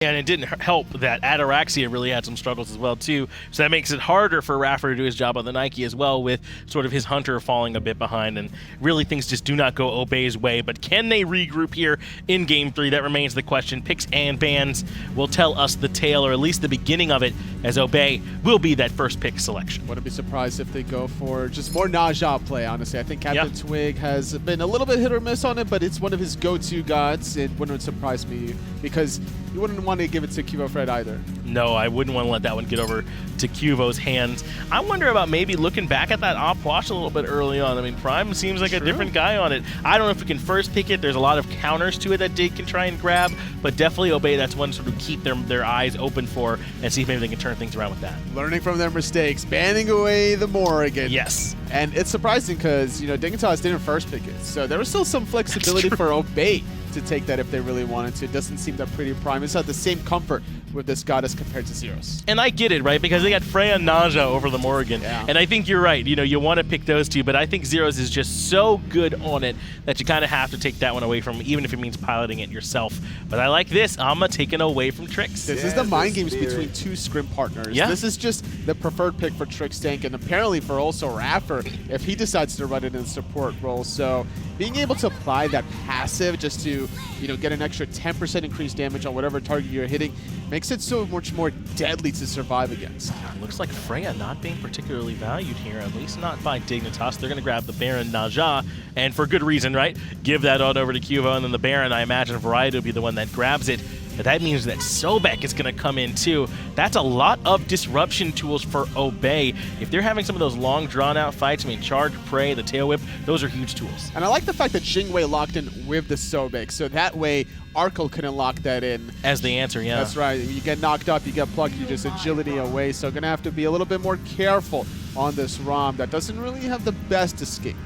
And it didn't help that Ataraxia really had some struggles as well, too. So that makes it harder for iRaffer to do his job on the Nike as well, with sort of his Hunter falling a bit behind. And really things just do not go Obey's way. But can they regroup here in Game 3? That remains the question. Picks and bans will tell us the tale, or at least the beginning of it, as Obey will be that first pick selection. Wouldn't be surprised if they go for just more Naja play, honestly. I think CaptainTwig has been a little bit hit or miss on it, but it's one of his go-to gods. It wouldn't surprise me because you wouldn't want to give it to QvoFred either. No, I wouldn't want to let that one get over to Qvo's hands. I wonder about maybe looking back at that op wash a little bit early on. I mean, Prime seems like a different guy on it. I don't know if we can first pick it. There's a lot of counters to it that Dig can try and grab, but definitely Obey, that's one sort of keep their eyes open for and see if maybe they can turn things around with that. Learning from their mistakes, banning away the Morrigan. Yes. And it's surprising because, you know, Dignitas didn't first pick it, so there was still some flexibility for Obey to take that if they really wanted to. It doesn't seem that PrettyPriMe has had the same comfort with this god as compared to Zyrhoes. And I get it, right? Because they got Freya and Naja over the Morrigan. Yeah. And I think you're right. You know, you want to pick those two, but I think Zyrhoes is just so good on it that you kind of have to take that one away from him, even if it means piloting it yourself. But I like this. Amma taken away from Trix. This is the mind games between two scrim partners. Yeah. This is just the preferred pick for Trixtank, and apparently for also iRaffer if he decides to run it in the support role. So being able to apply that passive just to, you know, get an extra 10% increased damage on whatever target you're hitting makes it so much more deadly to survive against. Looks like Freya not being particularly valued here, at least not by Dignitas. They're going to grab the Baron Naja, and for good reason, right? Give that on over to Qvo, and then the Baron, I imagine Variety will be the one that grabs it. But that means that Sobek is going to come in too. That's a lot of disruption tools for Obey. If they're having some of those long, drawn-out fights, I mean, Charge, Prey, the Tail Whip, those are huge tools. And I like the fact that Xingwei locked in with the Sobek, so that way Arkkyl couldn't lock that in. As the answer, yeah. That's right. You get knocked up, you get plucked, you just agility away. So going to have to be a little bit more careful on this ROM that doesn't really have the best escape.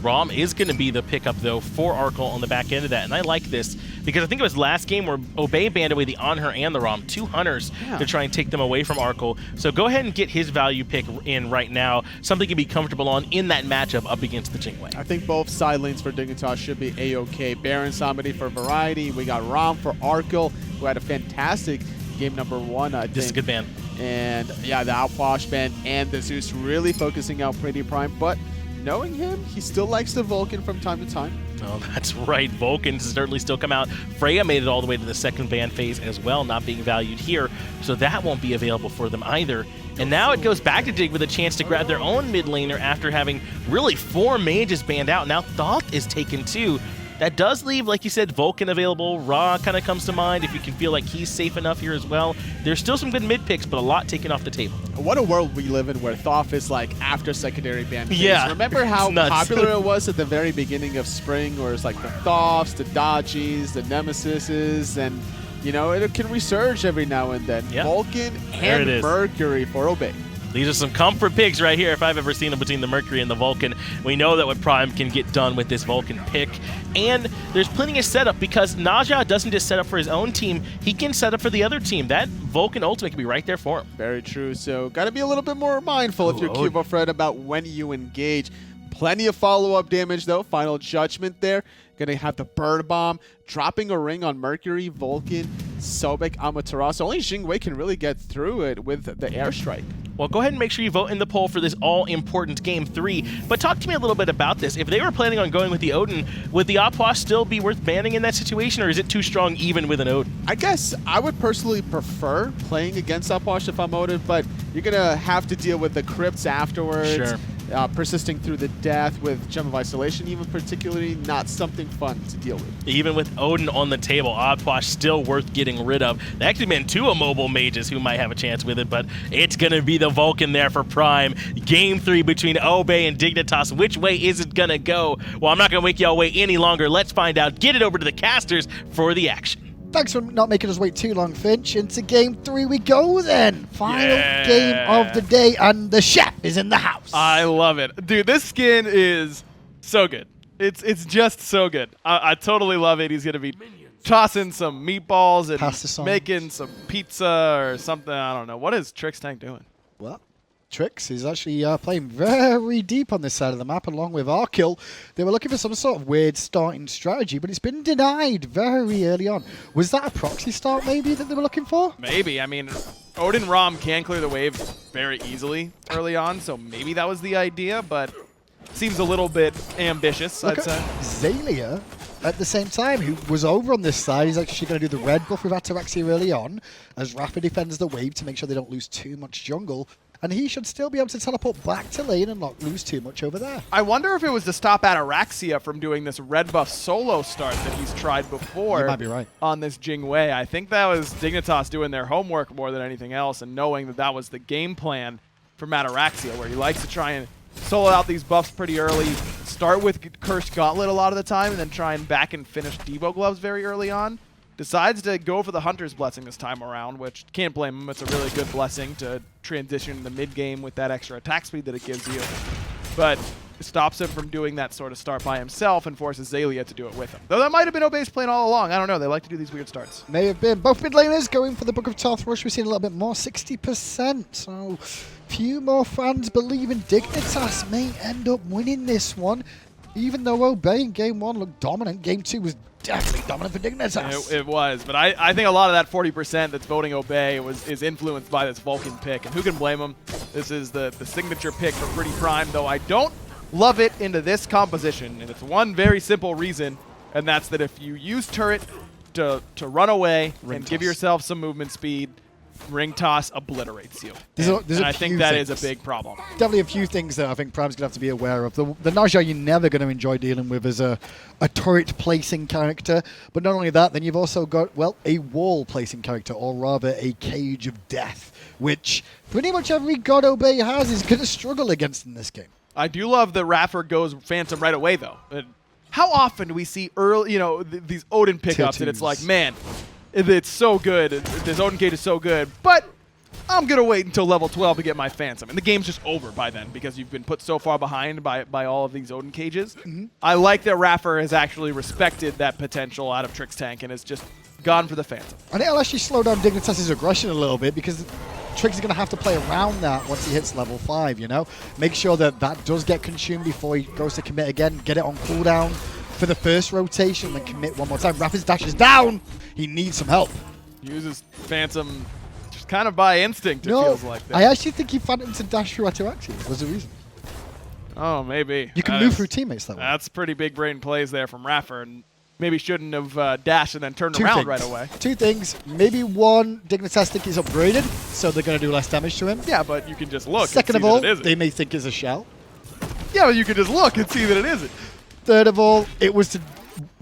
ROM is going to be the pickup, though, for Arkkyl on the back end of that. And I like this because I think it was last game where Obey banned away the On-Her and the ROM. Two Hunters to try and take them away from Arkkyl. So go ahead and get his value pick in right now. Something to be comfortable on in that matchup up against the Xingwei. I think both side lanes for Dignitas should be A-OK. Baron somebody for Variety. We got ROM for Arkkyl, who had a fantastic game number 1, I think. This is a good ban. And yeah, the Outwash ban and the Zeus really focusing out PrettyPriMe, but knowing him, he still likes the Vulcan from time to time. Oh, that's right. Vulcans certainly still come out. Freya made it all the way to the second ban phase as well, not being valued here, so that won't be available for them either. And now it goes back to Dig with a chance to grab their own mid laner after having really 4 mages banned out. Now Thoth is taken too. That does leave, like you said, Vulcan available. Ra kind of comes to mind if you can feel like he's safe enough here as well. There's still some good mid picks, but a lot taken off the table. What a world we live in where Thoth is like after secondary ban phase. Yeah. Remember how popular it was at the very beginning of spring, where it's like the Thoths, the Dodgies, the Nemesises, and you know, it can resurge every now and then. Yeah. Vulcan and Mercury for Obey. These are some comfort picks right here if I've ever seen them between the Mercury and the Vulcan. We know that what Prime can get done with this Vulcan pick. And there's plenty of setup because Naja doesn't just set up for his own team, he can set up for the other team. That Vulcan ultimate can be right there for him. Very true. So got to be a little bit more mindful if you're QvoFred about when you engage. Plenty of follow-up damage though. Final Judgment there. Gonna have the Bird Bomb, dropping a ring on Mercury, Vulcan, Sobek, Amaterasu. Only Xingwei can really get through it with the airstrike. Well, go ahead and make sure you vote in the poll for this all-important Game 3. But talk to me a little bit about this. If they were planning on going with the Odin, would the Opwash still be worth banning in that situation, or is it too strong even with an Odin? I guess I would personally prefer playing against Opwash if I'm Odin, but you're going to have to deal with the crypts afterwards. Sure. Persisting through the death with Gem of Isolation, even particularly not something fun to deal with. Even with Odin on the table, Opwash still worth getting rid of. They actually been 2 immobile mages who might have a chance with it, but it's going to be the Vulcan there for Prime. Game 3 between Obey and Dignitas. Which way is it going to go? Well, I'm not going to make y'all wait any longer. Let's find out. Get it over to the casters for the action. Thanks for not making us wait too long, Finch. Into Game 3 we go then. Final game of the day, and the chef is in the house. I love it. Dude, this skin is so good. It's just so good. I totally love it. He's going to be tossing some meatballs and making some pizza or something. I don't know. What is Trixtank doing? Well, Trix is actually playing very deep on this side of the map, along with Arkkyl. They were looking for some sort of weird starting strategy, but it's been denied very early on. Was that a proxy start, maybe, that they were looking for? Maybe. I mean, Odin Rom can clear the wave very easily early on, so maybe that was the idea, but seems a little bit ambitious, I'd say. Xaliea, at the same time, who was over on this side, he's actually going to do the red buff with Ataraxia early on, as Raffer defends the wave to make sure they don't lose too much jungle. And he should still be able to teleport back to lane and not lose too much over there. I wonder if it was to stop Ataraxia from doing this red buff solo start that he's tried before. You might be right. On this Jingwei. I think that was Dignitas doing their homework more than anything else and knowing that that was the game plan for Ataraxia, where he likes to try and solo out these buffs pretty early, start with Cursed Gauntlet a lot of the time, and then try and back and finish Devo Gloves very early on. Decides to go for the Hunter's Blessing this time around, which can't blame him. It's a really good blessing to transition in the mid-game with that extra attack speed that it gives you. But it stops him from doing that sort of start by himself and forces Xaliea to do it with him. Though that might have been Obey's plan all along. I don't know. They like to do these weird starts. May have been. Both mid laners going for the Book of Tarth Rush. We've seen a little bit more, 60%. So few more fans believe in Dignitas may end up winning this one. Even though Obey in Game 1 looked dominant, Game 2 was definitely dominant for Dignitas. It was, but I think a lot of that 40% that's voting Obey is influenced by this Vulcan pick, and who can blame him? This is the signature pick for PrettyPriMe, though I don't love it into this composition, and it's one very simple reason, and that's that if you use turret to run away and give yourself some movement speed, ring toss obliterates you. And I think that is a big problem. Definitely a few things that I think Prime's going to have to be aware of. The Naja you're never going to enjoy dealing with as a turret placing character. But not only that, then you've also got, well, a wall placing character, or rather a cage of death, which pretty much every God Obey has is going to struggle against in this game. I do love that Raffer goes Phantom right away, though. How often do we see early, these Odin pickups and it's like, man, it's so good. This Odin Cage is so good, but I'm going to wait until level 12 to get my Phantom. And the game's just over by then because you've been put so far behind by all of these Odin Cages. I like that Raffer has actually respected that potential out of Trixtank and has just gone for the Phantom. And it'll actually slow down Dignitas' aggression a little bit because Trix is going to have to play around that once he hits level 5, Make sure that does get consumed before he goes to commit again, get it on cooldown for the first rotation, then commit one more time. Raffer's dash is down! He needs some help. Uses Phantom just kind of by instinct, it feels like that. I actually think he Phantom to dash through Ataraxia was the reason. Oh, maybe. You can move through teammates that way. That's pretty big brain plays there from Raffer, and maybe shouldn't have dashed and then turned around right away. Two things. Maybe one, Dignitas think he's upgraded, so they're going to do less damage to him. Yeah, but you can just look Second and of see all, that it isn't. they may think it's a shell. Yeah, but you can just look and see that it isn't. Third of all, it was to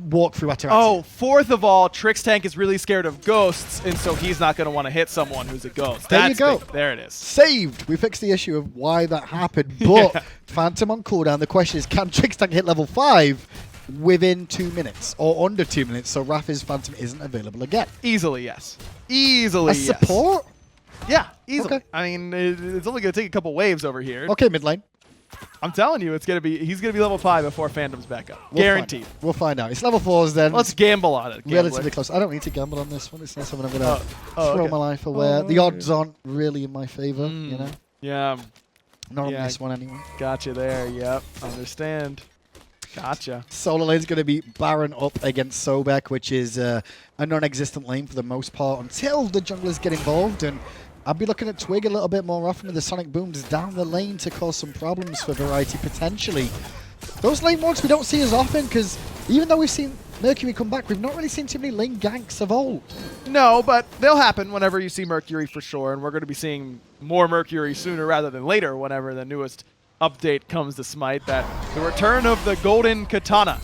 walk through Ataraxia. Oh, fourth of all, Trixtank is really scared of ghosts, and so he's not going to want to hit someone who's a ghost. There you go. There it is. Saved. We fixed the issue of why that happened, but Phantom on cooldown. The question is, can Trixtank hit level 5 within 2 minutes or under 2 minutes so Raffer's Phantom isn't available again? Easily, yes. Easily, yes. Support? Yeah, easily. Okay. I mean, it's only going to take a couple waves over here. Okay, mid lane. I'm telling you, he's gonna be level 5 before Phantom's back up. Guaranteed. We'll find out. It's level 4s then. Let's gamble on it. Relatively close. I don't need to gamble on this one. It's not something I'm gonna throw my life away. The odds aren't really in my favor, Yeah. Not on this one anyway. Gotcha there. Yep. Understand. Gotcha. Solo lane's going to be Baron up against Sobek, which is a non-existent lane for the most part until the junglers get involved. And I'll be looking at Twig a little bit more often with the Sonic Booms down the lane to cause some problems for Variety potentially. Those lane walks we don't see as often because even though we've seen Mercury come back, we've not really seen too many lane ganks of old. No, but they'll happen whenever you see Mercury for sure, and we're going to be seeing more Mercury sooner rather than later whenever the newest update comes to Smite. That the return of the Golden Katana,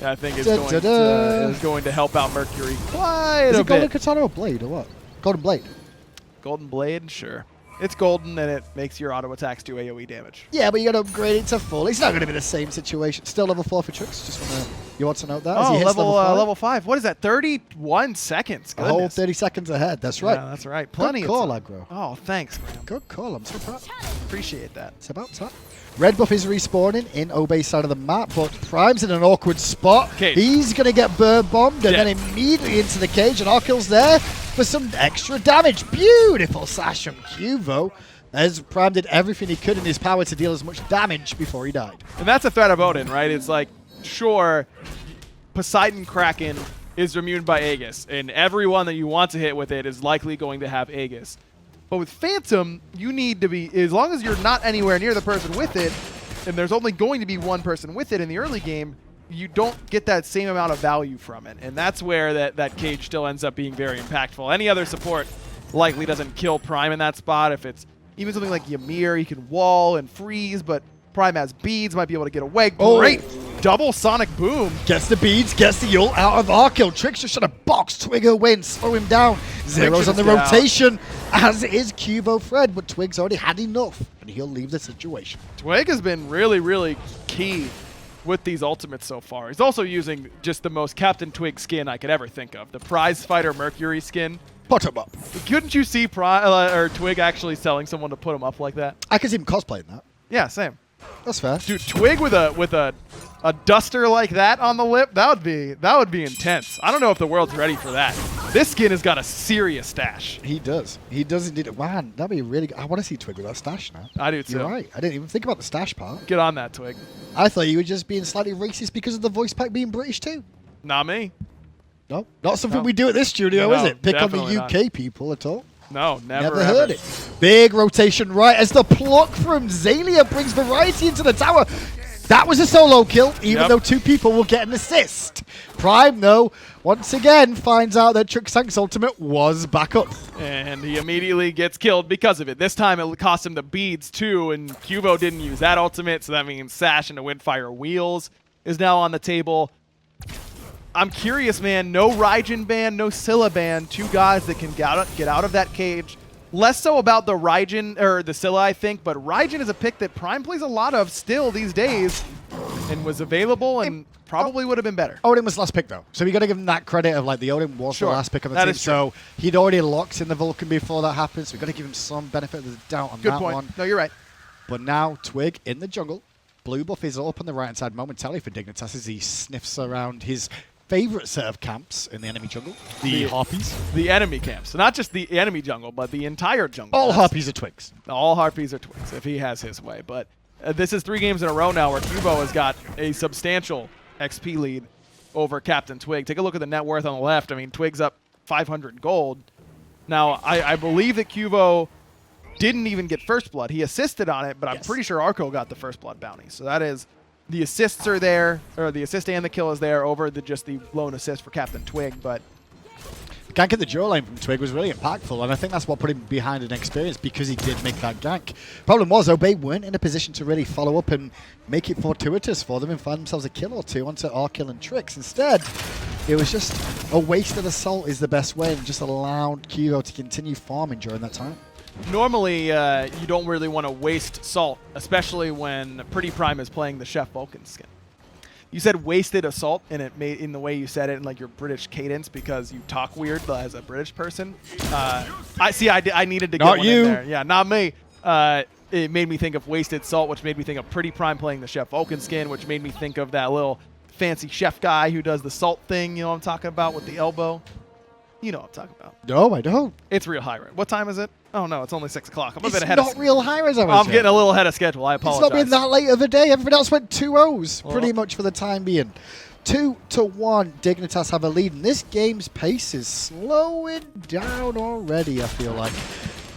I think, is going to help out Mercury quite a bit. Is it Golden Katana or Blade or what? Golden Blade. Golden Blade, sure. It's golden and it makes your auto attacks do AoE damage. Yeah, but you got to upgrade it to full. It's not going to be the same situation. Still level 4 for Trix. Just you want to note that? Oh, level 5. What is that? 31 seconds. Goodness. A whole 30 seconds ahead. That's right. Yeah, that's right. Plenty Good call, Aggro. Oh, thanks, Graham. Good call. I'm so proud. Appreciate that. It's about time. Red buff is respawning in Obey's side of the map, but Prime's in an awkward spot. Cage. He's going to get bird bombed and then immediately into the cage, and Arkyl's there for some extra damage. Beautiful sash from Qvo, as Prime did everything he could in his power to deal as much damage before he died. And that's the threat of Odin, right? It's like, sure, Poseidon Kraken is immune by Aegis, and everyone that you want to hit with it is likely going to have Aegis. But with Phantom, you need to be, as long as you're not anywhere near the person with it, and there's only going to be one person with it in the early game, you don't get that same amount of value from it. And that's where that cage still ends up being very impactful. Any other support likely doesn't kill Prime in that spot. If it's even something like Ymir, he can wall and freeze, but Prime has beads, might be able to get away. Great double sonic boom. Gets the beads, gets the ult out of Arkkyl. Trix just trying to box Twig away and slow him down. Zyrhoes on the rotation, as is QvoFred, but Twig's already had enough, and he'll leave the situation. Twig has been really, really key with these ultimates so far. He's also using just the most CaptainTwig skin I could ever think of, the Prize Fighter Mercury skin. Put him up. Couldn't you see Twig actually selling someone to put him up like that? I can see him cosplaying that. Yeah, same. That's fair. Dude, Twig with a duster like that on the lip, that would be intense. I don't know if the world's ready for that. This skin has got a serious stash. He does. He does indeed. Man, that'd be really good. I want to see Twig with that stash now. I do too. You're right. I didn't even think about the stash part. Get on that, Twig. I thought you were just being slightly racist because of the voice pack being British too. Not me. No, not something we do at this studio, is it? Pick on the definitely UK not. people at all. No, Never heard it. Big rotation right as the pluck from Xaliea brings variety into the tower. That was a solo kill, even though two people will get an assist. Prime, though, once again finds out that Trixtank's ultimate was back up. And he immediately gets killed because of it. This time it cost him the beads too, and Qvo didn't use that ultimate, so that means Sash and the Windfire Wheels is now on the table. I'm curious, man. No Raijin ban, no Scylla ban. Two guys that can get out of that cage. Less so about the Raijin, or the Scylla, I think, but Raijin is a pick that Prime plays a lot of still these days and was available and probably would have been better. Odin was last pick, though. So we got to give him that credit of, like, the Odin was the last pick on the that team. is true. So he'd already locked in the Vulcan before that happened, so we got to give him some benefit of the doubt on Good that point. one. No, you're right. But now Twig in the jungle. Blue buff is up on the right-hand side momentarily for Dignitas as he sniffs around his favorite set of camps in the enemy jungle, the Harpies. The enemy camps. So not just the enemy jungle, but the entire jungle. All Harpies are Twigs. All Harpies are Twigs, if he has his way. But this is 3 games in a row now where Qvo has got a substantial XP lead over CaptainTwig. Take a look at the net worth on the left. I mean, Twig's up 500 gold. Now, I believe that Qvo didn't even get first blood. He assisted on it, but I'm pretty sure Arkkyl got the first blood bounty. So that is... The assists are there, or the assist and the kill is there over just the lone assist for CaptainTwig, but... The gank at the draw lane from Twig was really impactful, and I think that's what put him behind an experience because he did make that gank. Problem was, Obey weren't in a position to really follow up and make it fortuitous for them and find themselves a kill or two onto Arkkyl and Trix. Instead, it was just a wasted assault is the best way and just allowed Qvo to continue farming during that time. Normally, you don't really want to waste salt, especially when PrettyPriMe is playing the Chef Vulcan skin. You said wasted assault, and it made in the way you said it in like your British cadence because you talk weird as a British person. I needed to get one in there. Yeah, not me. It made me think of wasted salt, which made me think of PrettyPriMe playing the Chef Vulcan skin, which made me think of that little fancy chef guy who does the salt thing. You know what I'm talking about with the elbow. You know what I'm talking about. No, I don't. It's real high. What time is it? Oh, no, it's only 6 o'clock. I'm a bit ahead of schedule. It's not real hi-rez. I'm getting a little ahead of schedule. I apologize. It's not been that late of a day. Everyone else went 2-0s pretty much for the time being. 2-1, Dignitas have a lead, and this game's pace is slowing down already, I feel like.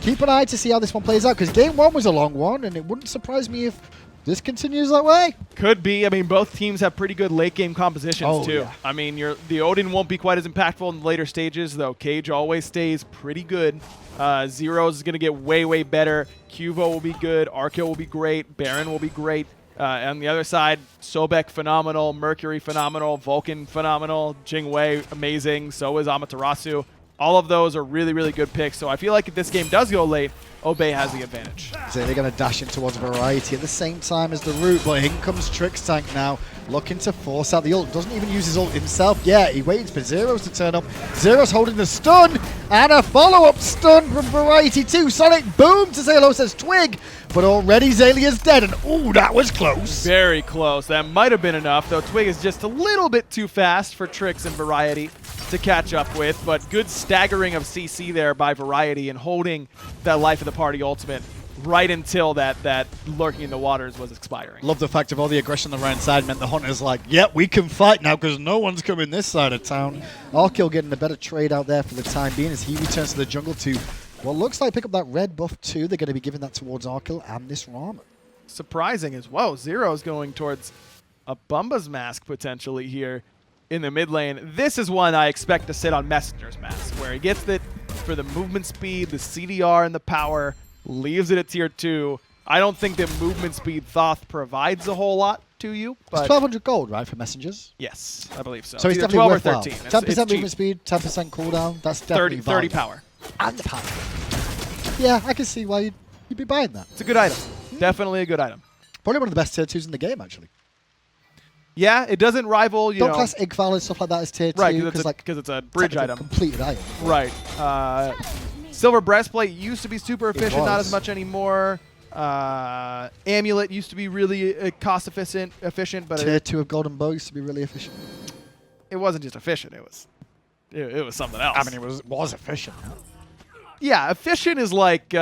Keep an eye to see how this one plays out, because game 1 was a long one, and it wouldn't surprise me if this continues that way. Could be. I mean, both teams have pretty good late-game compositions, too. Yeah. I mean, the Odin won't be quite as impactful in the later stages, though Cage always stays pretty good. Zyrhoes is going to get way, way better. Qvo will be good. Arkkyl will be great. Baron will be great. On the other side, Sobek phenomenal. Mercury phenomenal. Vulcan phenomenal. Jingwei amazing. So is Amaterasu. All of those are really, really good picks. So I feel like if this game does go late, Obey has the advantage. So they're going to dash in towards variety at the same time as the root, but in comes Trixtank now, looking to force out the ult. Doesn't even use his ult himself yet. He waits for Zyrhoes to turn up. Zyrhoes holding the stun, and a follow-up stun from Variety too. Sonic boom to say hello, says Twig, but already Xalia's dead, and ooh, that was close. Very close. That might have been enough, though Twig is just a little bit too fast for Trix and Variety to catch up with, but good staggering of CC there by Variety and holding that life of the party ultimate right until that lurking in the waters was expiring. Love the fact of all the aggression on the right side meant the Hunter's like, yep, we can fight now because no one's coming this side of town. Arkkyl getting a better trade out there for the time being as he returns to the jungle to what looks like pick up that red buff too. They're going to be giving that towards Arkkyl and this Ravana. Surprising as well. Zyrhoes going towards a Bumba's mask potentially here in the mid lane. This is one I expect to sit on Messenger's mask, where he gets it for the movement speed, the CDR, and the power, leaves it at tier 2. I don't think that movement speed Thoth provides a whole lot to you, but It's 1,200 gold, right, for messengers? yes, I believe so. So It's he's either definitely 12 or worthwhile. 13. 10% It's movement cheap. speed, 10% cooldown. That's definitely 30 valuable. power. And power. Yeah, I can see why you'd be buying that. It's a good item. Definitely a good item. Probably one of the best tier 2s in the game, actually. Yeah, it doesn't rival, you Don't know, class Igval and stuff like that as tier 2. right, because because it's a bridge it's a item. completed item. Right. Silver breastplate used to be super efficient, not was. as much anymore. Amulet used to be really cost efficient, but Tier 2 of golden bow used to be really efficient. it wasn't just efficient. It was something else. I mean, it was efficient. yeah, efficient is like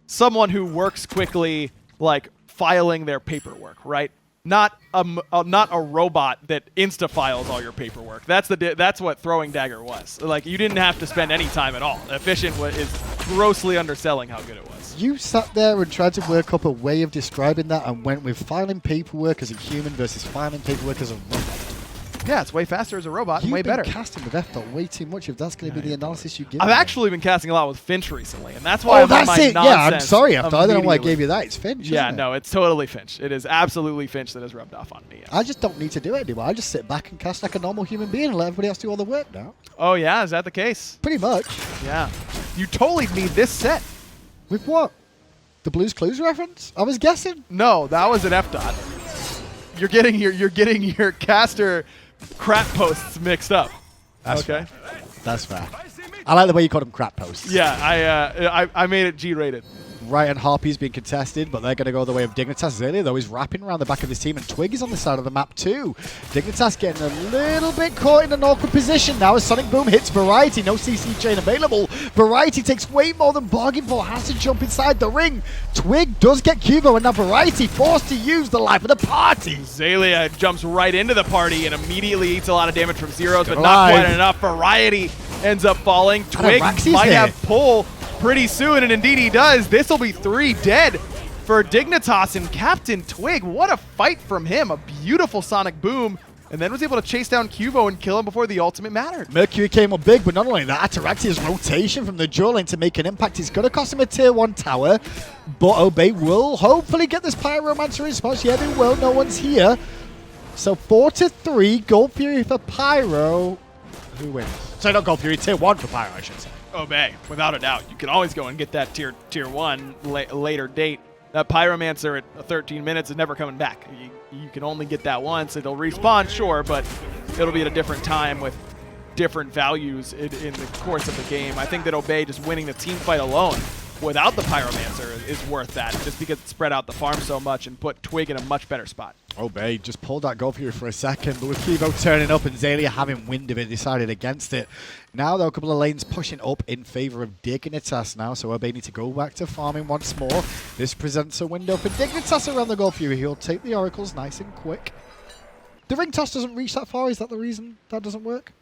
someone who works quickly, like filing their paperwork, right? Not a robot that insta files all your paperwork. That's what Throwing Dagger was. Like, you didn't have to spend any time at all. Efficient is grossly underselling how good it was. You sat there and tried to work up a way of describing that and went with filing paperwork as a human versus filing paperwork as a robot. Yeah, it's way faster as a robot and way better. You've been casting with F way too much if that's going to be the analysis you give. I've me. actually been casting a lot with Finch recently, and that's why I'm on that's my it. Yeah, I'm nonsense sorry. I don't know why I immediately. gave you that. It's Finch. Yeah, isn't it? no, it's totally Finch. It is absolutely Finch that has rubbed off on me. I just don't need to do it anymore. I just sit back and cast like a normal human being and let everybody else do all the work now. Oh, yeah? Is that the case? Pretty much. Yeah. You totally need this set. With what? The Blue's Clues reference? I was guessing. No, that was an F dot. You're getting your caster crap posts mixed up. That's okay. fair. That's fair. I like the way you called them crap posts. Yeah, I made it G-rated. Right, and Harpy's being contested, but they're going to go the way of Dignitas. Xaliea, though, is wrapping around the back of his team, and Twig is on the side of the map, too. Dignitas getting a little bit caught in an awkward position now as Sonic Boom hits Variety. No CC chain available. Variety takes way more than bargained for, has to jump inside the ring. Twig does get Qvo, and now Variety forced to use the life of the party. Xaliea jumps right into the party and immediately eats a lot of damage from Zyrhoes, but Alive. not quite enough. Variety ends up falling. Twig Ataraxia's might there. have pull pretty soon, and indeed he does. This will be 3 dead for Dignitas and CaptainTwig. What a fight from him. A beautiful Sonic Boom, and then was able to chase down Qvo and kill him before the ultimate mattered. Mercury came up big, but not only that, Ataraxia's rotation from the dual lane to make an impact is going to cost him a tier 1 tower, but Obey will hopefully get this Pyromancer in spots. Yeah, they will. No one's here. So 4-3, Gold Fury for Pyro. Who wins? So not Gold Fury, tier 1 for Pyro, I should say. Obey, without a doubt. You can always go and get that tier 1 later date. That Pyromancer at 13 minutes is never coming back. You can only get that once. It'll respawn, sure, but it'll be at a different time with different values in the course of the game. I think that Obey just winning the team fight alone without the Pyromancer is worth that, just because it spread out the farm so much and put Twig in a much better spot. Obey just pulled that Gold Fury for a second, but with Qvo turning up and Xaliea having wind of it, decided against it. Now, though, a couple of lanes pushing up in favor of Dignitas now, so Obey need to go back to farming once more. This presents a window for Dignitas around the Gold Fury. He'll take the Oracles nice and quick. The ring toss doesn't reach that far. Is that the reason that doesn't work?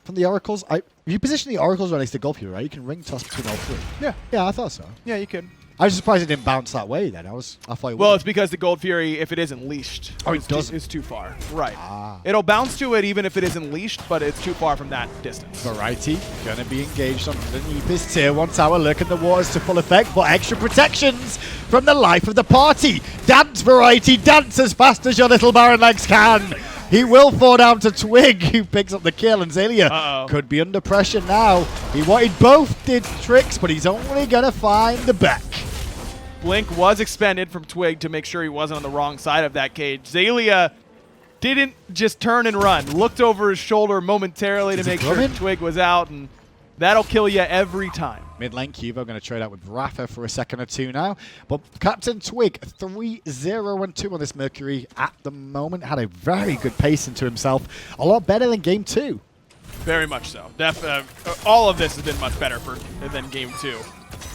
From the Oracles, if you position the Oracles right next to Gold Fury, right, you can ring toss between all 3. Yeah, I thought so. Yeah, you could. I was surprised it didn't bounce that way then. I thought it Well, would. it's because the Gold Fury, if it isn't leashed, is too far. Right. Ah. It'll bounce to it even if it isn't leashed, but it's too far from that distance. Variety going to be engaged underneath his tier 1 tower, lurking the waters to full effect, but extra protections from the life of the party. Dance, Variety, dance as fast as your little Baron legs can. He will fall down to Twig, who picks up the kill, and Xaliea could be under pressure now. He wanted both did tricks, but he's only going to find the back. Blink was expended from Twig to make sure he wasn't on the wrong side of that cage. Xaliea didn't just turn and run. Looked over his shoulder momentarily to make sure Twig was out, and that'll kill you every time. Mid lane, Qvo going to trade out with iRaffer for a second or two now. But CaptainTwig, 3-0-2 on this Mercury at the moment. Had a very good pace into himself. A lot better than game 2. Very much so. All of this has been much better than game 2.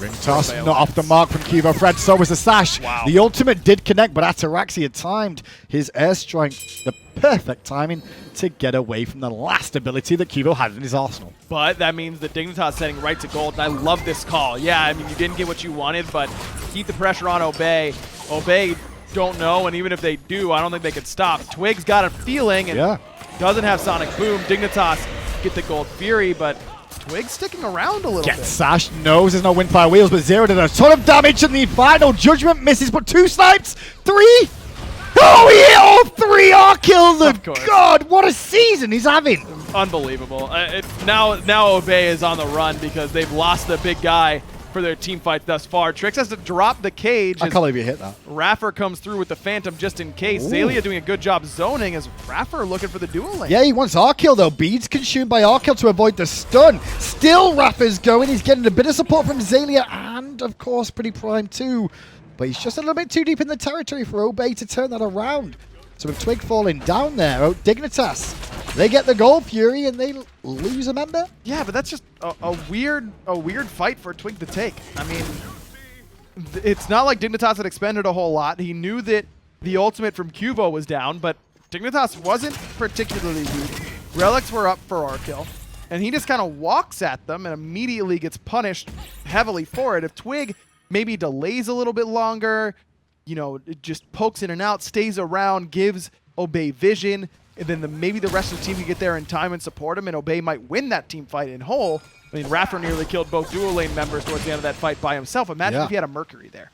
Ring toss, not off the mark from QvoFred, so was the sash. Wow. The ultimate did connect, but Ataraxia timed his airstrike, the perfect timing to get away from the last ability that Qvo had in his arsenal. But that means that Dignitas setting right to gold, and I love this call. Yeah, I mean, you didn't get what you wanted, but keep the pressure on Obey. Obey don't know, and even if they do, I don't think they could stop. Twig's got a feeling and doesn't have Sonic Boom. Dignitas get the Gold Fury, but Twig's sticking around a little bit. Sash knows there's no Windfire Wheels, but Zero did a ton of damage, and the final Judgment misses, but 2 snipes, 3. Oh, he hit all 3 Arkkyl! God, what a season he's having! Unbelievable. Now Obey is on the run because they've lost the big guy for their team fight thus far. Trix has to drop the cage. I can't believe you hit that. iRaffer comes through with the Phantom just in case. Xaliea doing a good job zoning as iRaffer looking for the dual lane. Yeah, he wants Arkkyl though. Beads consumed by Arkkyl to avoid the stun. Still iRaffer's going. He's getting a bit of support from Xaliea and, of course, PrettyPriMe too. But he's just a little bit too deep in the territory for Obey to turn that around. So with Twig falling down there, Dignitas, they get the Gold Fury and they lose a member. Yeah, but that's just a weird fight for Twig to take. I mean, it's not like Dignitas had expended a whole lot. He knew that the ultimate from Qvo was down, but Dignitas wasn't particularly weak. Relics were up for Arkkyl, and he just kind of walks at them and immediately gets punished heavily for it. If Twig maybe delays a little bit longer, you know, it just pokes in and out, stays around, gives Obey vision, and then maybe the rest of the team can get there in time and support him, and Obey might win that team fight in whole. I mean, iRaffer nearly killed both dual lane members towards the end of that fight by himself. Imagine if he had a Mercury there.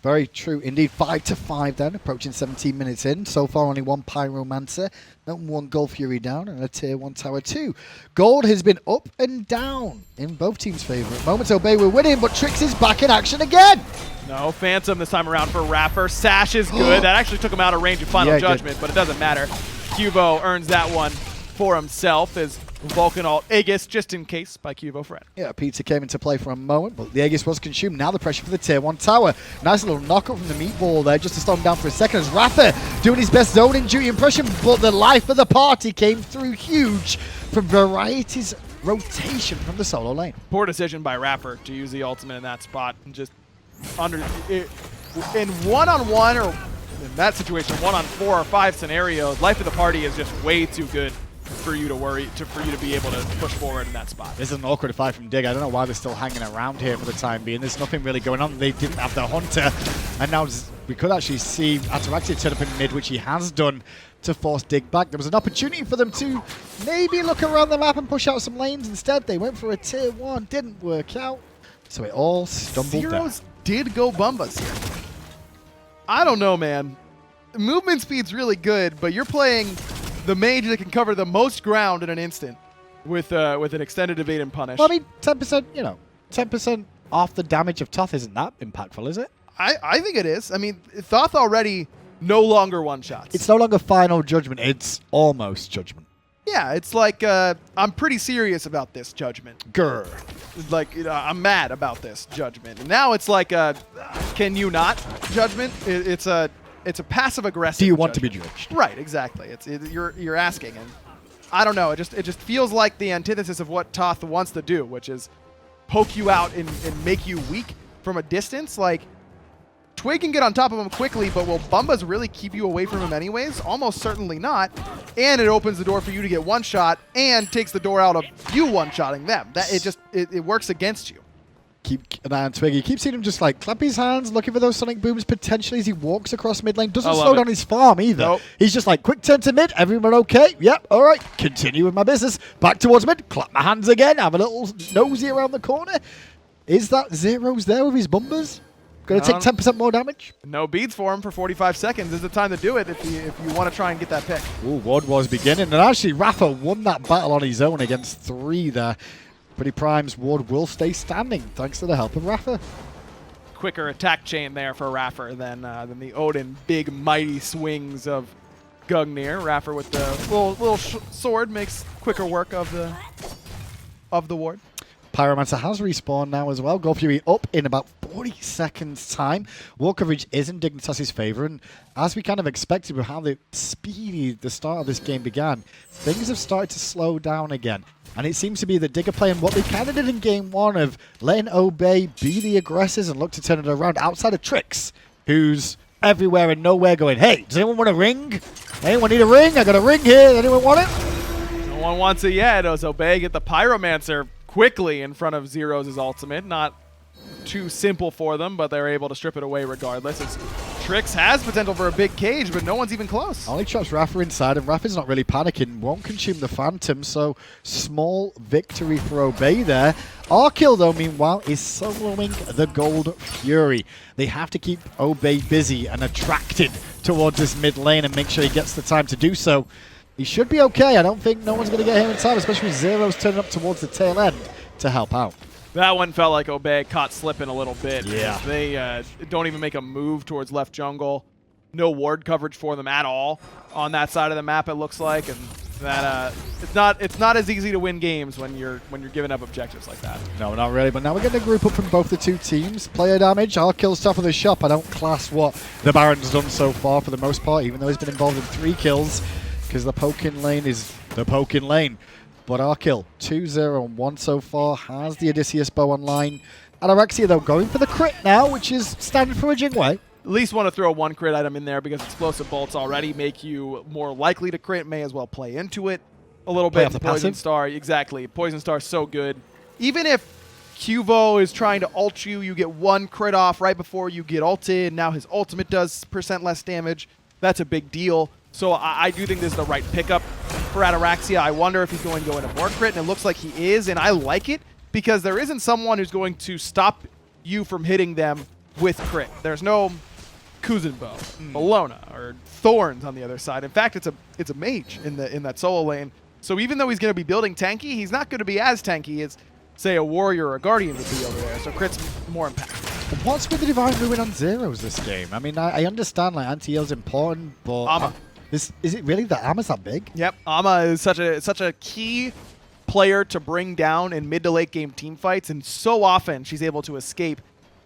Very true indeed. 5-5 then, approaching 17 minutes in. So far only 1 Pyromancer, and 1 Gold Fury down, and a Tier 1 Tower 2. Gold has been up and down in both teams' favour. At moments Obey were winning, but Trix is back in action again. No, Phantom this time around for iRaffer. Sash is good. That actually took him out of range of Final Judgment, but it doesn't matter. Qvo earns that one for himself as Vulcan ult Aegis, just in case, by QvoFred. Yeah, Peter came into play for a moment, but the Aegis was consumed. Now the pressure for the Tier 1 Tower. Nice little knockup from the meatball there, just to slow him down for a second. As iRaffer doing his best zoning duty impression, but the life of the party came through huge from Variety's rotation from the solo lane. Poor decision by iRaffer to use the ultimate in that spot and just under it, in one-on-one or in that situation 1-on-4 or 5 scenarios. Life of the party is just way too good for you to for you to be able to push forward in that spot. This is an awkward fight from Dig. I don't know why they're still hanging around here for the time being. There's nothing really going on. They didn't have the Hunter, and now we could actually see Ataraxia turn up in mid, which he has done to force Dig back. There was an opportunity for them to maybe look around the map and push out some lanes. Instead, they went for a Tier 1. Didn't work out. So it all stumbled down. Zyrhoes did go Bumbas here. I don't know, man. Movement speed's really good, but you're playing the mage that can cover the most ground in an instant with an extended evade and punish. Well, I mean, 10%, you know, 10% off the damage of Toth isn't that impactful, is it? I think it is. I mean, Thoth already no longer one-shots. It's no longer Final Judgment. It's almost Judgment. Yeah, it's like, I'm pretty serious about this Judgment. Grr. Like, you know, I'm mad about this Judgment. And now it's like, can you not Judgment? It's a passive-aggressive Do you want judgment. to be judged? Right, exactly. You're asking, and I don't know. It just feels like the antithesis of what Toth wants to do, which is poke you out and make you weak from a distance. Like, Twig can get on top of him quickly, but will Bumbas really keep you away from him anyways? Almost certainly not. And it opens the door for you to get one shot and takes the door out of you one-shotting them. It works against you. Keep an eye on Twig. You keep seeing him just like clap his hands, looking for those sonic booms potentially as he walks across mid lane. Doesn't slow down his farm either. Nope. He's just like, quick turn to mid. Everyone okay? Yep. All right. Continue with my business. Back towards mid. Clap my hands again. Have a little nosy around the corner. Is that Zyrhoes there with his Bumbas? Going to take 10% more damage? No beads for him for 45 seconds. This is the time to do it if you want to try and get that pick. Ooh, Ward was beginning. And actually, iRaffer won that battle on his own against 3 there. PrettyPrime's Ward will stay standing thanks to the help of iRaffer. Quicker attack chain there for iRaffer than the Odin big mighty swings of Gungnir. iRaffer with the little sword makes quicker work of the ward. Pyromancer has respawned now as well. Gold Fury up in about 40 seconds time. Wall coverage is in Dignitas' favor, and as we kind of expected with how speedy the start of this game began, things have started to slow down again. And it seems to be that Dig are playing what they kind of did in game one of letting Obey be the aggressors and look to turn it around outside of Trix, who's everywhere and nowhere going, hey, does anyone want a ring? Anyone need a ring? I got a ring here. Anyone want it? No one wants it yet. As Obey get the Pyromancer quickly in front of Zyrhoes' ultimate. Not too simple for them, but they're able to strip it away regardless. As Trix has potential for a big cage, but no one's even close. Only traps Raffer inside, and Raffer's not really panicking. Won't consume the Phantom, so small victory for Obey there. Arkkyl, though, meanwhile, is soloing the Gold Fury. They have to keep Obey busy and attracted towards this mid lane and make sure he gets the time to do so. He should be okay. I don't think no one's going to get him in time, especially with Zyrhoes turning up towards the tail end to help out. That one felt like Obey caught slipping a little bit. Yeah. They don't even make a move towards left jungle. No ward coverage for them at all on that side of the map, it looks like, and that it's not as easy to win games when you're giving up objectives like that. No, not really, but now we're getting a group up from both the two teams. Player damage, Arkkyl top of the shop. I don't class what the Baron's done so far for the most part, even though he's been involved in 3 kills, because the poking lane is the poking lane. But Arkkyl, 2-0-1 so far, has the Odysseus bow online. Ataraxia, though, going for the crit now, which is standard for a Jingwei. At least want to throw one crit item in there because explosive bolts already make you more likely to crit. May as well play into it a little Play bit. off the Poison passive. Star, exactly. Poison Star is so good. Even if Qvo is trying to ult you, you get one crit off right before you get ulted. Now his ultimate does % less damage. That's a big deal. So I do think this is the right pickup for Ataraxia. I wonder if he's going to go into more crit, and it looks like he is, and I like it because there isn't someone who's going to stop you from hitting them with crit. There's no Kuzenbo, Bologna, or Thorns on the other side. In fact, it's a mage in that solo lane. So even though he's going to be building tanky, he's not going to be as tanky as, say, a warrior or a guardian would be over there. So crit's more impactful. What's with the Divine Ruin on Zyrhoes this game? I mean, I understand like anti-heal's important, but Ama. Is it really that Ama's that big? Yep, Ama is such a key player to bring down in mid to late game team fights, and so often she's able to escape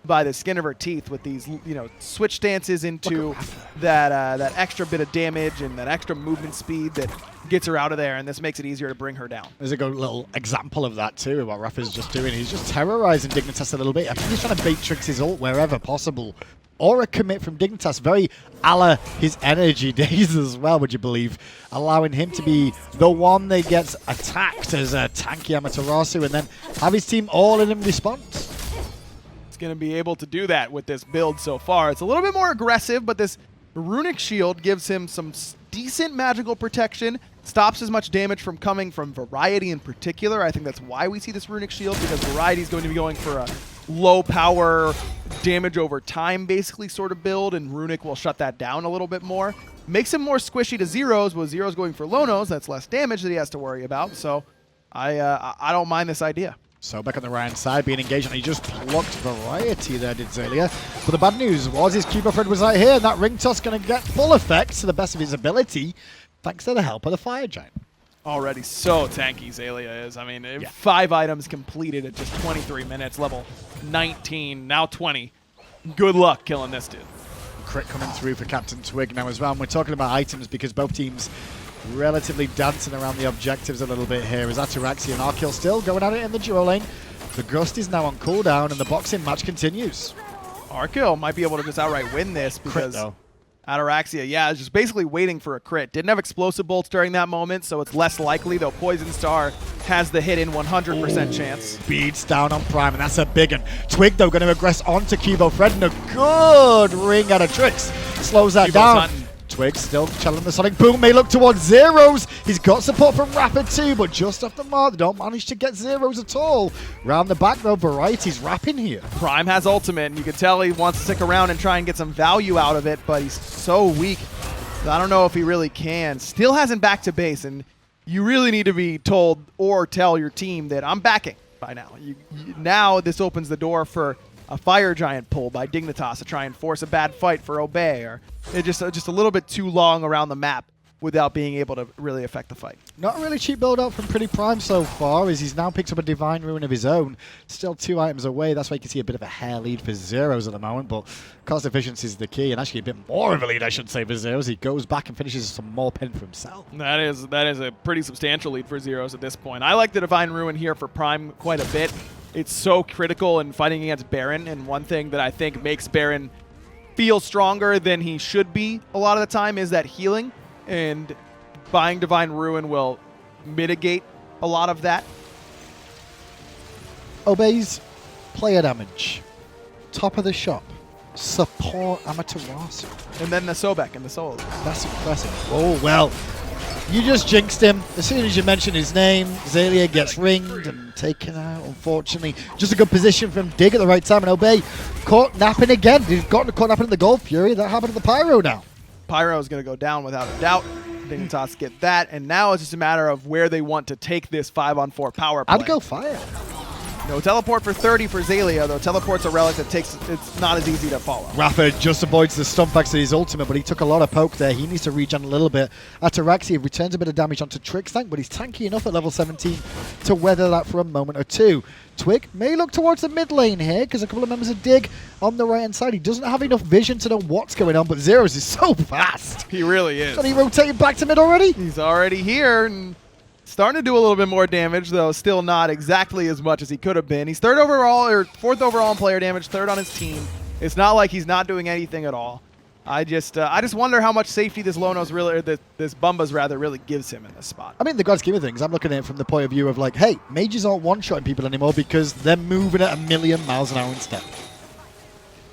by the skin of her teeth with these, switch stances into that extra bit of damage and that extra movement speed that gets her out of there, and this makes it easier to bring her down. There's a good little example of that too, what Raffer's just doing. He's just terrorizing Dignitas a little bit. I think he's trying to bait Trix's ult wherever possible. Or a commit from Dignitas, very a la his energy days as well, would you believe? Allowing him to be the one that gets attacked as a tanky Amaterasu and then have his team all in response. It's going to be able to do that with this build so far. It's a little bit more aggressive, but this runic shield gives him some decent magical protection, stops as much damage from coming from Variety in particular. I think that's why we see this runic shield, because Variety is going to be going for a low power damage over time basically sort of build, and Runic will shut that down a little bit more. Makes him more squishy to Zyrhoes, but Zyrhoes going for Lonos, that's less damage that he has to worry about, so I don't mind this idea. So back on the right side, being engaged, and he just blocked Variety there, did Xaliea. But the bad news was his QvoFred was right here, and that ring toss going to get full effect to the best of his ability, thanks to the help of the Fire Giant. Already so tanky Xaliea is. I mean, 5 items completed at just 23 minutes, level 19, now 20. Good luck killing this dude. Crit coming through for CaptainTwig now as well. And we're talking about items because both teams relatively dancing around the objectives a little bit here. As Ataraxia and Arkkyl still going at it in the duo lane. The Gust is now on cooldown and the boxing match continues. Arkkyl might be able to just outright win this because Ataraxia, is just basically waiting for a crit. Didn't have explosive bolts during that moment, so it's less likely, though Poison Star has the hit in 100% chance. Beats down on Prime, and that's a big one. Twig, though, going to aggress onto QvoFred, and a good ring out of Trix. Slows that down. Hunting. Twig still challenging the Sonic Boom. May look towards Zyrhoes. He's got support from Rapid too, but just off the mark, they don't manage to get Zyrhoes at all. Round the back, though, Variety's rapping here. Prime has ultimate, and you can tell he wants to stick around and try and get some value out of it, but he's so weak. I don't know if he really can. Still hasn't back to base, and you really need to be told or tell your team that I'm backing by now. Now this opens the door for a Fire Giant pull by Dignitas to try and force a bad fight for Obey, or it's just a little bit too long around the map without being able to really affect the fight. Not a really cheap build-up from PrettyPriMe so far, as he's now picked up a Divine Ruin of his own. Still 2 items away. That's why you can see a bit of a hair lead for Zyrhoes at the moment, but cost efficiency is the key, and actually a bit more of a lead, I should say, for Zyrhoes. He goes back and finishes some more pen for himself. That is a pretty substantial lead for Zyrhoes at this point. I like the Divine Ruin here for Prime quite a bit. It's so critical in fighting against Baron, and one thing that I think makes Baron feel stronger than he should be a lot of the time is that healing, and buying Divine Ruin will mitigate a lot of that. Obeys player damage. Top of the shop. Support Amaterasu. And then the Sobek and the solo. That's impressive. Oh, well. You just jinxed him. As soon as you mention his name, Xaliea gets ringed and taken out, unfortunately. Just a good position from Dig at the right time, and Obey caught napping again. He's gotten caught napping in the Gold Fury. That happened to the Pyro now. Pyro is going to go down without a doubt. Dignitas get that, and now it's just a matter of where they want to take this 5-on-4 power play. I'd go Fire. No teleport for 30 for Xaliea, though. Teleport's a relic that it's not as easy to follow. iRaffer just avoids the stomp back to his ultimate, but he took a lot of poke there. He needs to regen a little bit. Ataraxia returns a bit of damage onto Trixtank, but he's tanky enough at level 17 to weather that for a moment or two. Twig may look towards the mid lane here, because a couple of members of Dig on the right-hand side. He doesn't have enough vision to know what's going on, but Zyrhoes is so fast. He really is. And he rotated back to mid already? He's already here, and starting to do a little bit more damage, though still not exactly as much as he could have been. He's 3rd overall, or 4th overall in player damage, 3rd on his team. It's not like he's not doing anything at all. I just wonder how much safety this Lonos really, or this Bumba's rather, really gives him in this spot. I mean, the grand scheme of things, I'm looking at it from the point of view of like, hey, mages aren't one-shotting people anymore because they're moving at 1,000,000 miles an hour instead.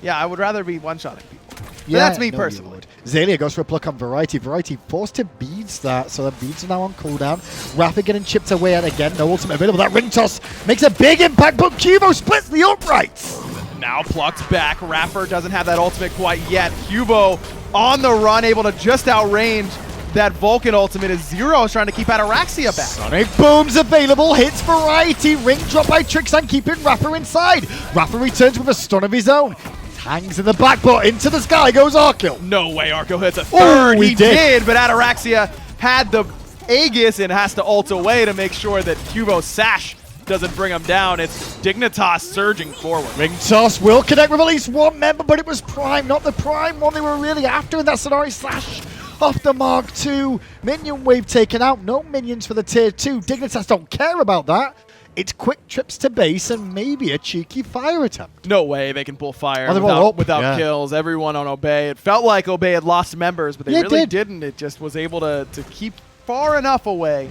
Yeah, I would rather be one-shotting people. Yeah, that's me no, personally. Xaliea goes for a pluck on Variety. Variety forced to beads that, so the beads are now on cooldown. Rapid getting chipped away at again. No ultimate available. That ring toss makes a big impact, but Quvo splits the uprights. Now plucked back. iRaffer doesn't have that ultimate quite yet. Quvo on the run, able to just outrange that Vulcan ultimate as Zyrhoes trying to keep Ataraxia back. Sonic Boom's available. Hits Variety. Ring drop by Trixtank, keeping iRaffer inside. iRaffer returns with a stun of his own. Hangs in the back, but into the sky goes Arkkyl. No way Arkkyl hits a 3rd. He did, but Ataraxia had the Aegis and has to ult away to make sure that Quvo's Sash doesn't bring him down. It's Dignitas surging forward. Ring toss will connect with at least one member, but it was Prime, not the Prime one they were really after in that Sonari Slash. Off the mark 2. Minion wave taken out. No minions for the tier 2. Dignitas don't care about that. It's quick trips to base and maybe a cheeky fire attempt. No way they can pull fire without kills. Everyone on Obey. It felt like Obey had lost members, but they really didn't. It just was able to keep far enough away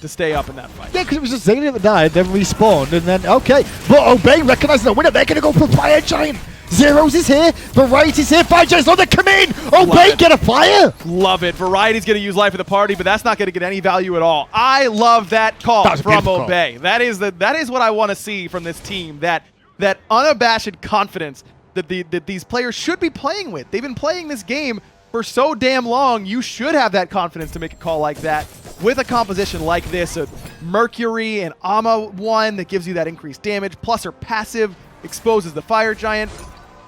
to stay up in that fight. Yeah, because it was just Xaliea that died, then respawned, and then, okay. But Obey recognizing the winner. They're going to go for Fire Giant. Zyrhoes is here. Variety's here. Fire Giant's on the come in. Obey, get a fire. Love it. Variety's going to use Life of the Party, but that's not going to get any value at all. I love that call from Obey. That is what I want to see from this team. That unabashed confidence that these players should be playing with. They've been playing this game for so damn long. You should have that confidence to make a call like that with a composition like this. A Mercury and Ama 1 that gives you that increased damage, plus her passive exposes the Fire Giant.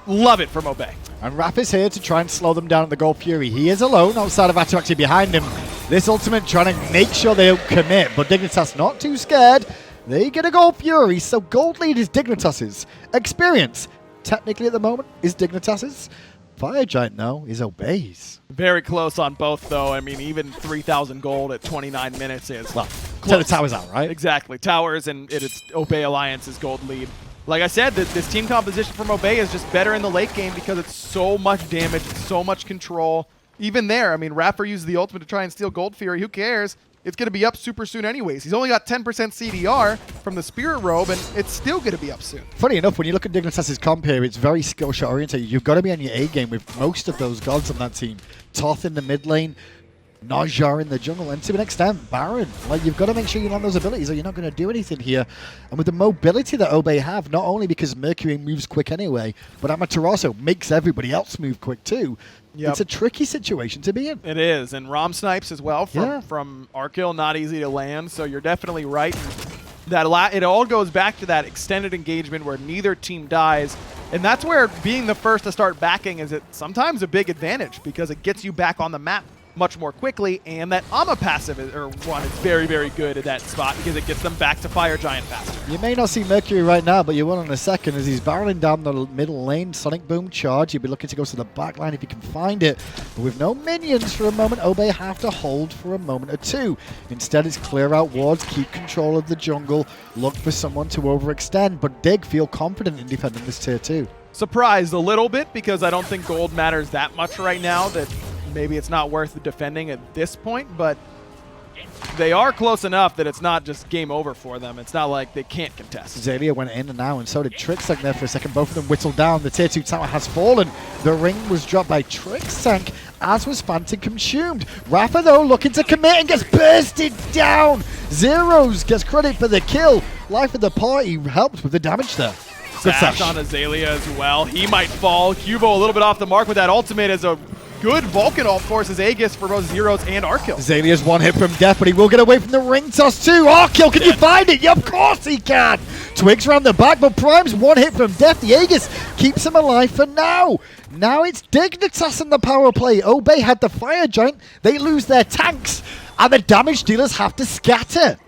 Love it from Obey. And Raph is here to try and slow them down at the Gold Fury. He is alone outside of Ataraxia behind him. This ultimate trying to make sure they don't commit, but Dignitas not too scared. They get a Gold Fury, so gold lead is Dignitas's. Experience, technically at the moment, is Dignitas's. Fire Giant, though, is Obey's. Very close on both, though. I mean, even 3,000 gold at 29 minutes is well, so the towers out, right? Exactly. Towers and it's Obey Alliance's gold lead. Like I said, this team composition from Obey is just better in the late game because it's so much damage, so much control. Even there, I mean, iRaffer used the ultimate to try and steal Gold Fury. Who cares? It's going to be up super soon anyways. He's only got 10% CDR from the Spirit Robe, and it's still going to be up soon. Funny enough, when you look at Dignitas' comp here, it's very skill shot oriented. You've got to be on your A game with most of those gods on that team. Toth in the mid lane, Najar in the jungle, and to an extent, Baron. Like, you've got to make sure you learn those abilities or you're not going to do anything here. And with the mobility that Obey have, not only because Mercury moves quick anyway, but Amaterasu makes everybody else move quick too. Yep. It's a tricky situation to be in. It is, and Rom snipes as well from Arkkyl, not easy to land, so you're definitely right. It all goes back to that extended engagement where neither team dies, and that's where being the first to start backing is sometimes a big advantage because it gets you back on the map much more quickly, and that Ama passive is very, very good at that spot because it gets them back to Fire Giant faster. You may not see Mercury right now, but you will in a second as he's barreling down the middle lane. Sonic Boom charge. He'll be looking to go to the back line if he can find it. But with no minions for a moment, Obey have to hold for a moment or two. Instead, it's clear out wards, keep control of the jungle, look for someone to overextend. But Dig feel confident in defending this tier 2. Surprised a little bit because I don't think gold matters that much right now, that maybe it's not worth defending at this point, but they are close enough that it's not just game over for them. It's not like they can't contest. Xaliea went in and now, and so did Trixtank there for a second. Both of them whittled down. The tier 2 tower has fallen. The ring was dropped by Trixtank, as was Phantom consumed. iRaffer, though, looking to commit and gets bursted down. Zyrhoes gets credit for the kill. Life of the party helped with the damage there. Good Sash on Xaliea as well. He might fall. Cuvo a little bit off the mark with that ultimate as a good Vulcan ult forces Aegis for both Zyrhoes and Arkkyl. Xalia's one hit from death, but he will get away from the ring toss too. Arkkyl, can you find it? Yeah, of course he can. Twigs around the back, but Prime's one hit from death. The Aegis keeps him alive for now. Now it's Dignitas in the power play. Obey had the Fire Giant. They lose their tanks, and the damage dealers have to scatter.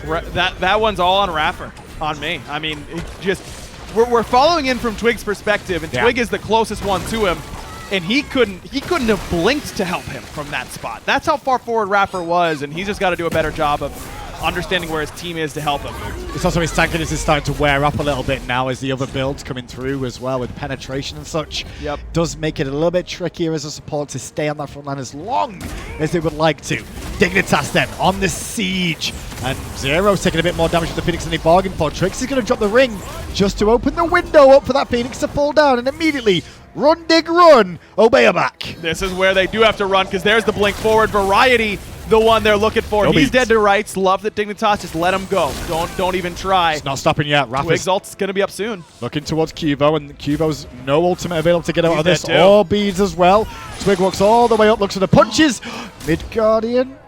That one's all on iRaffer, on me. I mean, it just we're following in from Twig's perspective, and Twig is the closest one to him. And he couldn't have blinked to help him from that spot. That's how far forward iRaffer was, and he's just got to do a better job of understanding where his team is to help him. It's also his tankiness is starting to wear up a little bit now as the other builds coming through as well with penetration and such. Yep. Does make it a little bit trickier as a support to stay on that front line as long as they would like to. Dignitas then on the siege, and Zyrhoes taking a bit more damage with the Phoenix than he bargained for. Trix is going to drop the ring just to open the window up for that Phoenix to fall down, and immediately run, Dig, run. Obey back. This is where they do have to run because there's the blink forward. Variety, the one they're looking for. He's dead to rights. Love that Dignitas. Just let him go. Don't even try. It's not stopping yet. Twig's ult's going to be up soon. Looking towards Cuvo, and Cuvo's no ultimate available to get out of this. Or beads as well. Twig walks all the way up, looks for the punches. Mid-Guardian.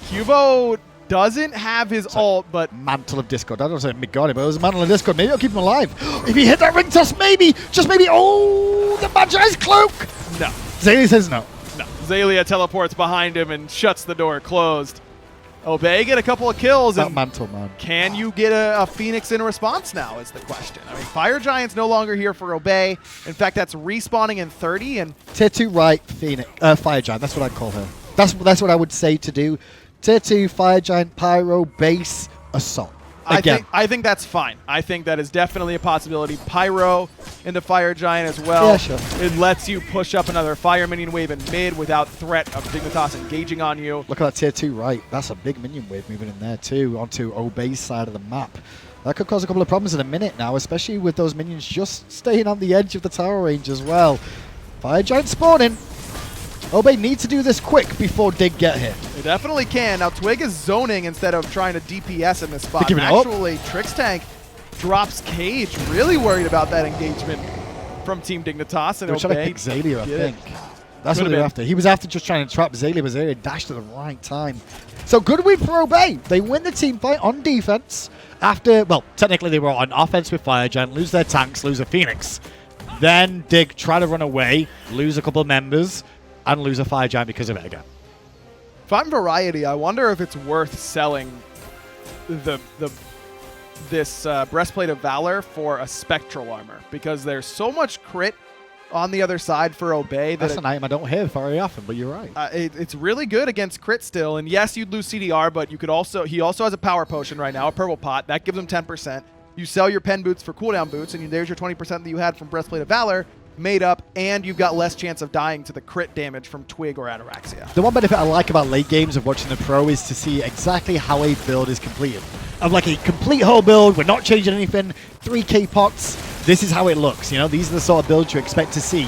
Cuvo doesn't have his ult, but Mantle of Discord. I don't say Mid-Guardian, but it was a Mantle of Discord. Maybe it'll keep him alive. If he hit that ring toss, maybe, just maybe. Oh, the Magi's cloak. No. Xaliea says no. No. Xaliea teleports behind him and shuts the door closed. Obey get a couple of kills. That and Mantle, man. Can you get a Phoenix in response now is the question. I mean, Fire Giant's no longer here for Obey. In fact, that's respawning in 30. And Tier 2 right, Phoenix. Fire Giant. That's what I'd call her. That's what I would say to do. Tier 2, Fire Giant, Pyro, Base, Assault. Again. I think that's fine. I think that is definitely a possibility. Pyro into Fire Giant as well. Yeah, sure. It lets you push up another Fire Minion wave in mid without threat of Dignitas engaging on you. Look at that Tier 2 right. That's a big minion wave moving in there too, onto Obey's side of the map. That could cause a couple of problems in a minute now, especially with those minions just staying on the edge of the tower range as well. Fire Giant spawning. Obey needs to do this quick before Dig get here. They definitely can. Now Twig is zoning instead of trying to DPS in this spot. Actually, Trixtank drops Cage. Really worried about that engagement from Team Dignitas. And they were trying to pick Xaliea, I think. That's what they were after. He was after just trying to trap Xaliea, but Xaliea dashed at the right time. So good win for Obey. They win the team fight on defense after, well, technically they were on offense with Fire Giant, lose their tanks, lose a Phoenix. Then Dig try to run away, lose a couple of members, and lose a Fire Giant because of it again. If I'm Variety, I wonder if it's worth selling this Breastplate of Valor for a Spectral Armor, because there's so much crit on the other side for Obey. That's an item I don't hear very often, but you're right. It's really good against crit still, and yes, you'd lose CDR, but you could also he also has a Power Potion right now, a Purple Pot. That gives him 10%. You sell your Pen Boots for cooldown boots, and there's your 20% that you had from Breastplate of Valor made up, and you've got less chance of dying to the crit damage from Twig or Ataraxia. The one benefit I like about late games of watching the pro is to see exactly how a build is completed. Of like a complete whole build, we're not changing anything, 3k pots, this is how it looks, you know? These are the sort of builds you expect to see.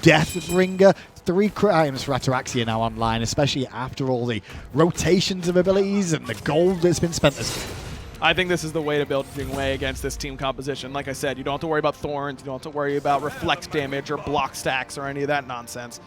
Deathbringer, 3 crit items for Ataraxia now online, especially after all the rotations of abilities and the gold that's been spent this game. I think this is the way to build Jingwei against this team composition. Like I said, you don't have to worry about thorns, you don't have to worry about reflect damage or block stacks or any of that nonsense.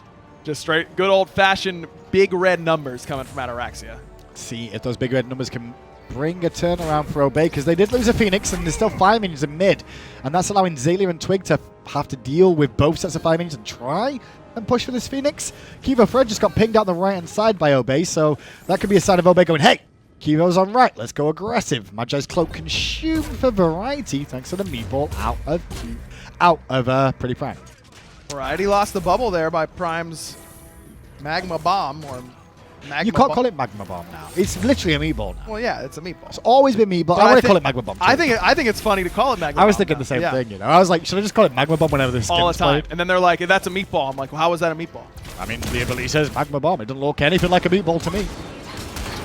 Just straight, good old-fashioned big red numbers coming from Ataraxia. See if those big red numbers can bring a turnaround for Obey, because they did lose a Phoenix and there's still 5 minions in mid, and that's allowing Xaliea and Twig to have to deal with both sets of 5 minions and try and push for this Phoenix. QvoFred just got pinged out the right-hand side by Obey, so that could be a sign of Obey going, hey, Kivo's on right, let's go aggressive. Magi's Cloak consumed for variety thanks to the meatball out of PrettyPriMe. Variety lost the bubble there by Prime's Magma Bomb, or Magma You can't call it Magma Bomb now. It's literally a meatball now. Well, yeah, it's a meatball. It's always been meatball. I want to call it Magma Bomb too. I think it's funny to call it Magma Bomb. I was thinking the same thing, you know. I was like, should I just call it Magma Bomb whenever this all the game's time. played? And then they're like, that's a meatball. I'm like, well, how is that a meatball? I mean, the ability says Magma Bomb. It doesn't look anything like a meatball to me.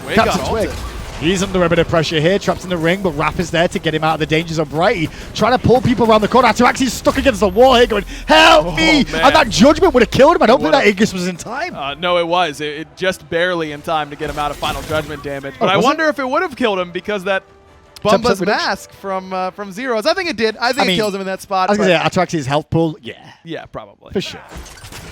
Twig got CaptainTwig. ulted. He's under a bit of pressure here, trapped in the ring, but Rapper's there to get him out of the dangers of Brighty, trying to pull people around the corner. Ataraxia's stuck against the wall here going, help me! Man. And that judgment would have killed him. I don't think that Aegis was in time. No, it was. It just barely in time to get him out of final judgment damage. But I was wonder if it would have killed him because that Bumba's 10% mask from Zyrhoes. I think it did. I think it kills him in that spot. I was going to say, Ataraxia's health pool, yeah. Yeah, probably. For sure.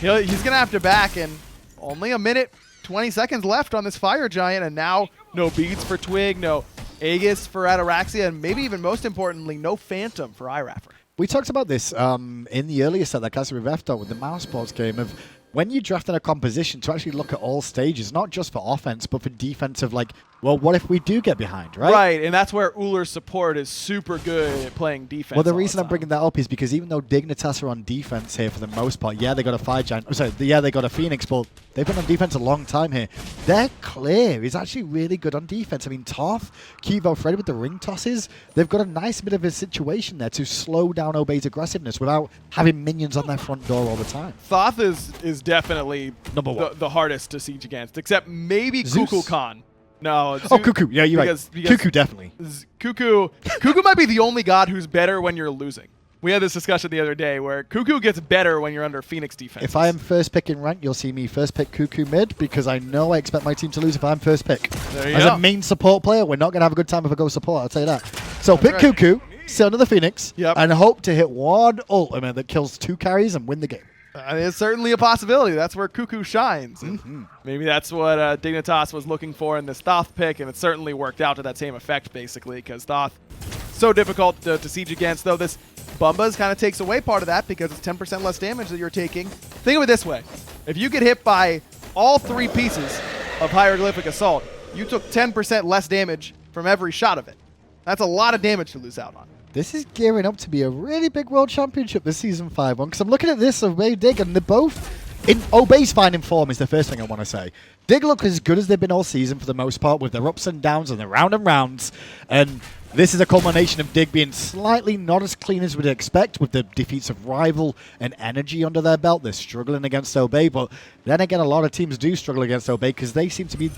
He's going to have to back, and only a minute, 20 seconds left on this Fire Giant, and now no beads for Twig, no Aegis for Ataraxia, and maybe even most importantly, no Phantom for iRaffer. We talked about this in the earlier set that Cassie left on with the mouse sports game of when you draft in a composition to actually look at all stages, not just for offense, but for defensive, like, well, what if we do get behind, right? Right, and that's where Ullr's support is super good at playing defense. Well, the reason I'm bringing that up is because even though Dignitas are on defense here for the most part, yeah, they got a Fire Giant, they got a Phoenix, but they've been on defense a long time here. Their clear is actually really good on defense. I mean, Toth, QvoFred with the ring tosses, they've got a nice bit of a situation there to slow down Obey's aggressiveness without having minions on their front door all the time. Thoth is definitely Number one. the hardest to siege against, except maybe Zeus. Cuckoo Khan. No. Oh, Cuckoo. Yeah, you're right. Cuckoo, definitely. Cuckoo might be the only god who's better when you're losing. We had this discussion the other day where Cuckoo gets better when you're under Phoenix defense. If I am first pick in rank, you'll see me first pick Cuckoo mid because I know I expect my team to lose if I'm first pick. There you As go. a main support player, we're not going to have a good time if I go support, I'll tell you that. So pick right. Cuckoo, sit under the Phoenix, Yep. and hope to hit one ultimate that kills 2 carries and win the game. It's certainly a possibility. That's where Cuckoo shines. Maybe that's what Dignitas was looking for in this Thoth pick, and it certainly worked out to that same effect, basically, because Thoth so difficult to siege against, though this Bumba's kind of takes away part of that because it's 10% less damage that you're taking. Think of it this way. If you get hit by all 3 pieces of Hieroglyphic Assault, you took 10% less damage from every shot of it. That's a lot of damage to lose out on. This is gearing up to be a really big world championship this Season 5 one, because I'm looking at this, Obey, Dig, and they're both in Obey's finding form is the first thing I want to say. Dig look as good as they've been all season for the most part with their ups and downs and their round and rounds, and this is a culmination of Dig being slightly not as clean as we'd expect with the defeats of Rival and Energy under their belt. They're struggling against Obey, but then again, a lot of teams do struggle against Obey because they seem to be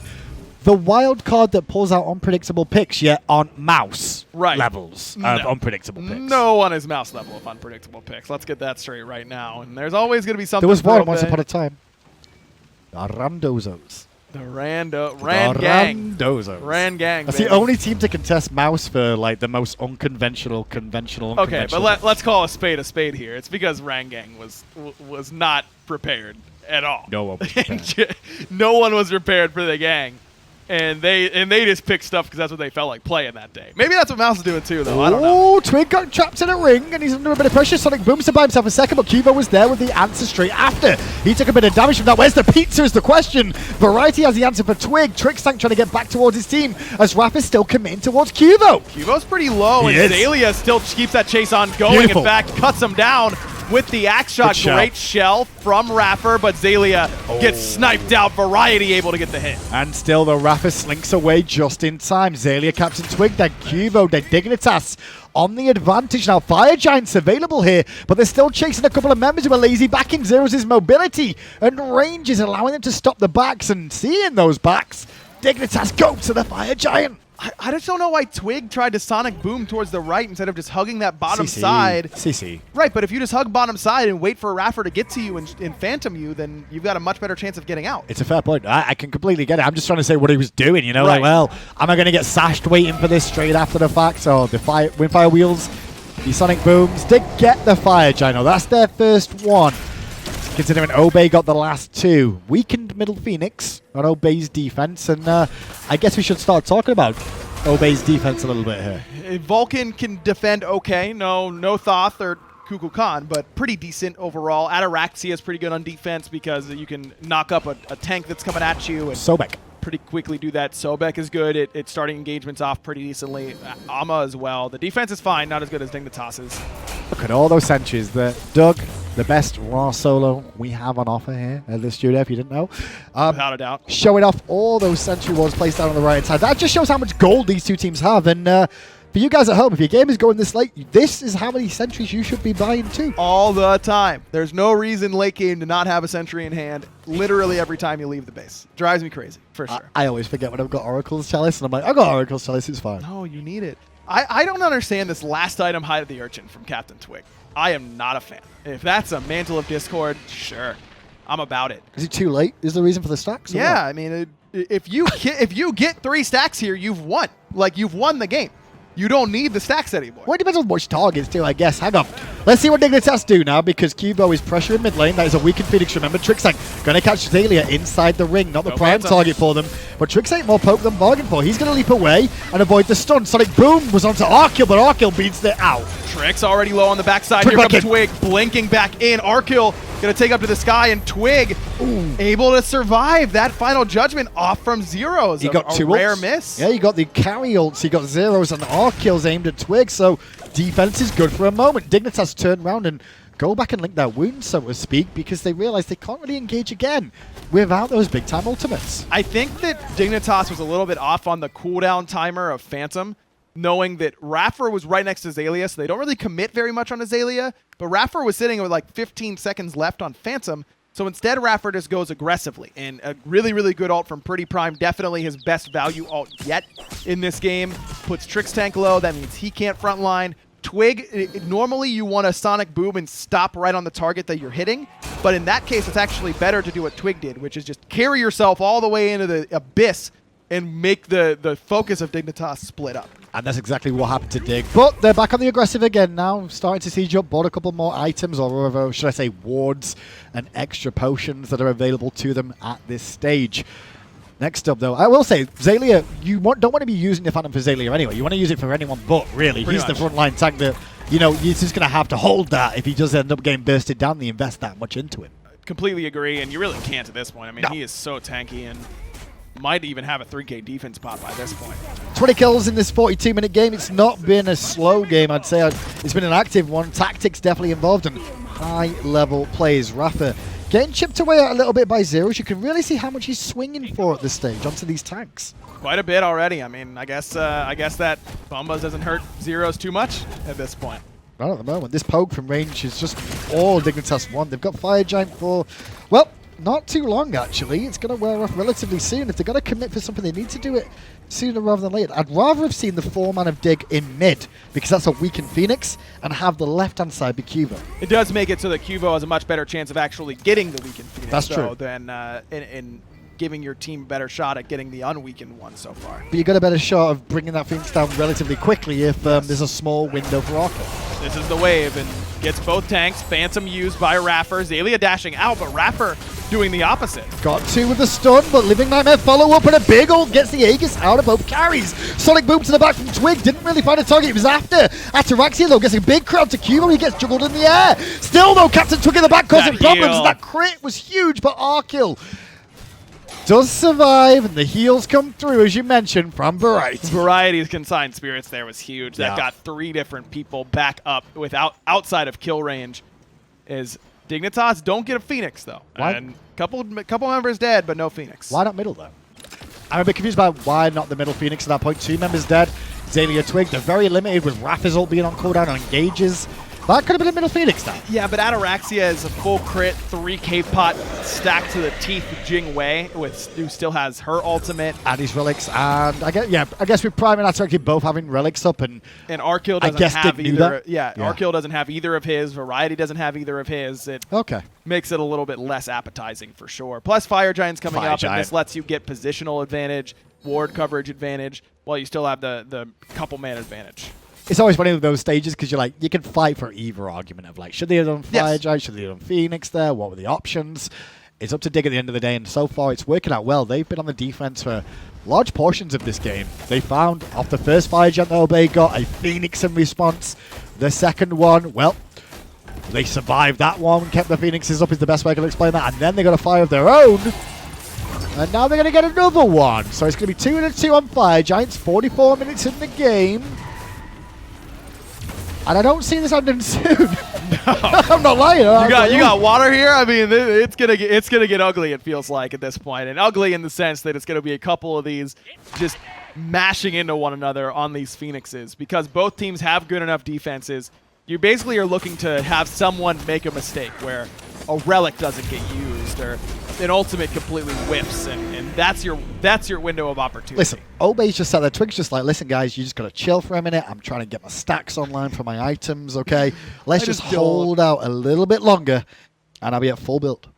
the wild card that pulls out unpredictable picks, yet on mouse levels of unpredictable picks. No one is mouse level of unpredictable picks. Let's get that straight right now. And there's always going to be something. There was for one once upon a time. The Randozos. The Ran Gang. Randozos. Ran Gang. That's baby. the only team to contest mouse for like the most unconventional. Okay, but let's call a spade here. It's because Ran Gang was not prepared at all. No one was prepared. No one was prepared for the gang. And they just picked stuff because that's what they felt like playing that day. Maybe that's what Mouse is doing too, though. I don't know. Oh, Twig got trapped in a ring, and he's under a bit of pressure. Sonic booms to buy himself a second, but Cuvo was there with the answer straight after. He took a bit of damage from that. Where's the pizza is the question. Variety has the answer for Twig. Trixtank trying to get back towards his team as Raph is still committing towards Cuvo. Cuvo's pretty low, and Xaliea still keeps that chase on going. Beautiful. In fact, cuts him down with the axe shot. Great shell from Raffer, but Xaliea gets sniped out. Variety able to get the hit. And still the Rapper slinks away just in time. Xaliea, CaptainTwig, then Cuvo, then Dignitas on the advantage. Now Fire Giant's available here, but they're still chasing a couple of members who are lazy backing. Zyrhoes' mobility and range is allowing them to stop the backs, and seeing those backs, Dignitas go to the Fire Giant. I just don't know why Twig tried to Sonic Boom towards the right instead of just hugging that bottom side. CC. Right, but if you just hug bottom side and wait for a Raffer to get to you and phantom you, then you've got a much better chance of getting out. It's a fair point. I can completely get it. I'm just trying to say what he was doing, you know? Right. Like, well, am I going to get sashed waiting for this straight after the fact? So the Windfire Wheels, the Sonic Booms did get the Fire Giant. That's their first one. Considering Obey got the last 2. Weakened middle Phoenix on Obey's defense, and I guess we should start talking about Obey's defense a little bit here. Vulcan can defend okay. No Thoth or Kukulkan, but pretty decent overall. Ataraxia is pretty good on defense because you can knock up a tank that's coming at you. And Sobek. pretty quickly do that. Sobek is good at starting engagements off pretty decently. Ama as well. The defense is fine, not as good as Dignitas's. Look at all those sentries. Doug, the best raw solo we have on offer here at the studio, if you didn't know. Without a doubt. Showing off all those sentry walls placed down on the right hand side. That just shows how much gold these two teams have. And for you guys at home, if your game is going this late, this is how many sentries you should be buying too. All the time. There's no reason late game to not have a sentry in hand literally every time you leave the base. Drives me crazy, for sure. I always forget when I've got Oracle's Chalice, and I'm like, I got Oracle's Chalice, it's fine. No, you need it. I don't understand this last item, Hide of the Urchin from CaptainTwig. I am not a fan. If that's a Mantle of Discord, sure. I'm about it. Is it too late? Is the reason for the stacks? Yeah, I mean, if you get 3 stacks here, you've won. Like, you've won the game. You don't need the stacks anymore. Well, it depends on which targets too, I guess. Hang on. Let's see what Dignitas do now, because Quvo is pressuring mid lane. That is a weakened Phoenix. Remember, Trixtank going to catch Xaliea inside the ring. Not the prime target for them, but Trix ain't more poke than bargain for. He's going to leap away and avoid the stun. Sonic Boom was onto Arkkyl, but Arkkyl beats it out. Trix already low on the backside. Twig Here back comes in. Twig blinking back in. Arkkyl going to take up to the sky, and Twig able to survive that final judgment off from Zyrhoes. He got a 2 rare ults. miss. Yeah, you got the carry ults. You got Zyrhoes and Arkkyls aimed at Twig, so defense is good for a moment. Dignitas turn around and go back and link their wounds, so to speak, because they realize they can't really engage again without those big-time ultimates. I think that Dignitas was a little bit off on the cooldown timer of Phantom, knowing that iRaffer was right next to Xaliea, so they don't really commit very much on Xaliea, but iRaffer was sitting with like 15 seconds left on Phantom, so instead iRaffer just goes aggressively, and a really, really good ult from PrettyPriMe, definitely his best value ult yet in this game, puts Trixtank low, that means he can't frontline. Twig, normally you want to Sonic Boom and stop right on the target that you're hitting, but in that case it's actually better to do what Twig did, which is just carry yourself all the way into the abyss and make the focus of Dignitas split up. And that's exactly what happened to Dig. But they're back on the aggressive again now, starting to siege up, bought a couple more items, or should I say wards and extra potions that are available to them at this stage. Next up, though, I will say, Xaliea, you don't want to be using the Phantom for Xaliea anyway. You want to use it for anyone but, really. Pretty He's much the frontline tank that, you know, you're just going to have to hold that if he does end up getting bursted down, they invest that much into him. Completely agree, and you really can't at this point. I mean, No. he is so tanky and might even have a 3K defense pop by this point. 20 kills in this 42-minute game. It's not been a slow game, I'd say. It's been an active one. Tactics definitely involved and high-level plays. iRaffer getting chipped away a little bit by Zyrhoes. You can really see how much he's swinging for at this stage onto these tanks. Quite a bit already. I mean, I guess that Bombas doesn't hurt Zyrhoes too much at this point. Not at the moment. This poke from range is just all Dignitas want. They've got Fire Giant for, well, not too long, actually. It's going to wear off relatively soon. If they're going to commit for something, they need to do it sooner rather than later. I'd rather have seen the 4-man of Dig in mid, because that's a weakened Phoenix, and have the left-hand side be Quvo. It does make it so that Quvo has a much better chance of actually getting the weakened Phoenix. That's true. Than in giving your team a better shot at getting the unweakened one so far. But you got a better shot of bringing that Phoenix down relatively quickly if there's a small window for Arkkyl. This is the wave, and gets both tanks. Phantom used by iRaffer. Xaliea dashing out, but iRaffer doing the opposite. Got 2 with the stun, but Living Nightmare follow up, and a big ult gets the Aegis out of both carries. Sonic Boom to the back from Twig, didn't really find a target, he was after. Ataraxia though gets a big crowd to Quvo, he gets juggled in the air. Still though, CaptainTwig in the back causing That problems, heal. and that crit was huge, but Arkkyl does survive, and the heals come through, as you mentioned, from Variety. Variety's Consigned Spirits there was huge. That Yeah. got 3 different people back up outside of kill range. Is Dignitas don't get a Phoenix though. Why? And couple members dead, but no Phoenix. Why not middle, though? I'm a bit confused about why not the middle Phoenix at that point. 2 members dead. Xaliea Twig, they're very limited with Rapha's ult being on cooldown on engages. That could have been a middle Phoenix now. Yeah, but Ataraxia is a full crit, 3 cave pot stacked to the teeth Jing Wei, who still has her ultimate. And his relics, and I guess with Prime and Ataraxia both having relics up, and Arkkyl I doesn't guess have Dig knew either. that. Yeah, Yeah. Arkkyl doesn't have either of his. Variety doesn't have either of his. It okay. makes it a little bit less appetizing for sure. Plus, Fire Giant's coming Fire up, Giant. and this lets you get positional advantage, ward coverage advantage, while you still have the couple man advantage. It's always funny with those stages because you're like, you can fight for either argument of like, should they have done Fire Yes. Giant, should they have done Phoenix there, what were the options? It's up to Dig at the end of the day, and so far it's working out well. They've been on the defense for large portions of this game. They found off the first Fire Giant that Obey got a Phoenix in response. The second one, well, They survived that one, kept the Phoenixes up is the best way I can explain that, and then they got a fire of their own. And now they're going to get another one. So it's going to be 2 and a 2 on Fire Giants, 44 minutes in the game. And I don't see this ending soon. I'm not lying. You got water here. I mean, it's gonna get ugly. It feels like at this point, and ugly in the sense that it's gonna be a couple of these just mashing into one another on these Phoenixes because both teams have good enough defenses. You basically are looking to have someone make a mistake where a relic doesn't get used or an ultimate completely whiffs, and that's your window of opportunity. Listen, Obey's just sat there. Twig's just like, listen, guys, you just got to chill for a minute. I'm trying to get my stacks online for my items, okay? Let's just hold out a little bit longer, and I'll be at full build.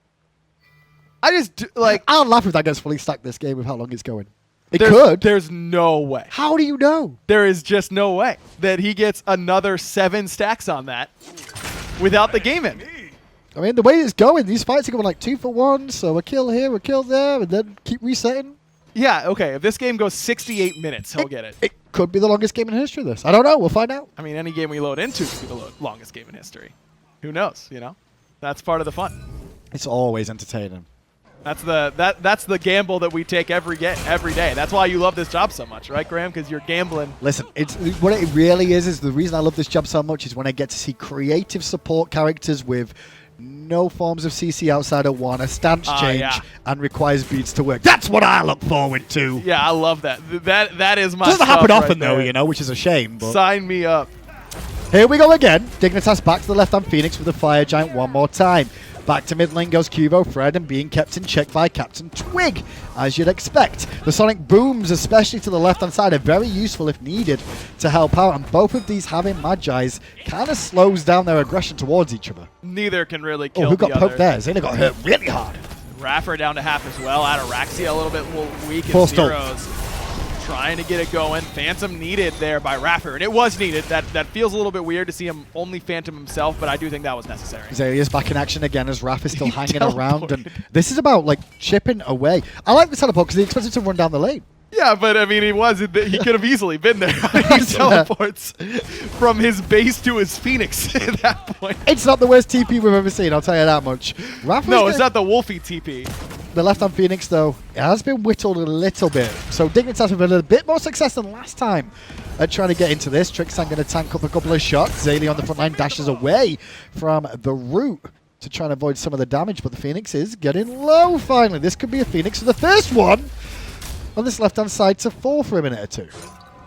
I'll laugh if that gets fully stacked this game with how long it's going. It could. There's no way. How do you know? There is just no way that he gets another 7 stacks on that without the game end. I mean, the way it's going, these fights are going like 2 for 1, so a kill here, a kill there, and then keep resetting. Yeah, okay. If this game goes 68 minutes, he'll get it. It could be the longest game in history, this. I don't know. We'll find out. I mean, any game we load into could be the longest game in history. Who knows, you know? That's part of the fun. It's always entertaining. That's the gamble that we take every day. That's why you love this job so much, right, Graham? Because you're gambling. Listen, what it really is the reason I love this job so much is when I get to see creative support characters with no forms of CC outside of one, a stance change, and requires beats to work. That's what I look forward to. Yeah, I love that. That is my Doesn't happen often, right though, you know, which is a shame. But sign me up. Here we go again. Dignitas back to the left-hand Phoenix with the Fire Giant one more time. Back to mid lane goes QvoFred and being kept in check by CaptainTwig, as you'd expect. The sonic booms, especially to the left-hand side, are very useful if needed to help out, and both of these having Magi's kind of slows down their aggression towards each other. Neither can really kill who got the other. poked there? Xaliea got hurt really hard. iRaffer down to half as well. Ataraxia a little bit weak. And Zyrhoes trying to get it going. Phantom needed there by iRaffer, and it was needed. That feels a little bit weird to see him only Phantom himself, but I do think that was necessary. Xalia's back in action again as Raph is still hanging around, and this is about like chipping away. I like the teleport because he expected to run down the lane. Yeah, but I mean, he could have easily been there. He teleports from his base to his Phoenix at that point. It's not the worst TP we've ever seen, I'll tell you that much. No, it's not the Wolfie TP. The left-hand Phoenix, though, it has been whittled a little bit. So Dignitas have had a bit more success than last time at trying to get into this. Trixtank going to tank up a couple of shots. Xaliea on the front line dashes away from the root to try and avoid some of the damage, but the Phoenix is getting low finally. This could be a Phoenix for the first one on this left-hand side to fall for a minute or two.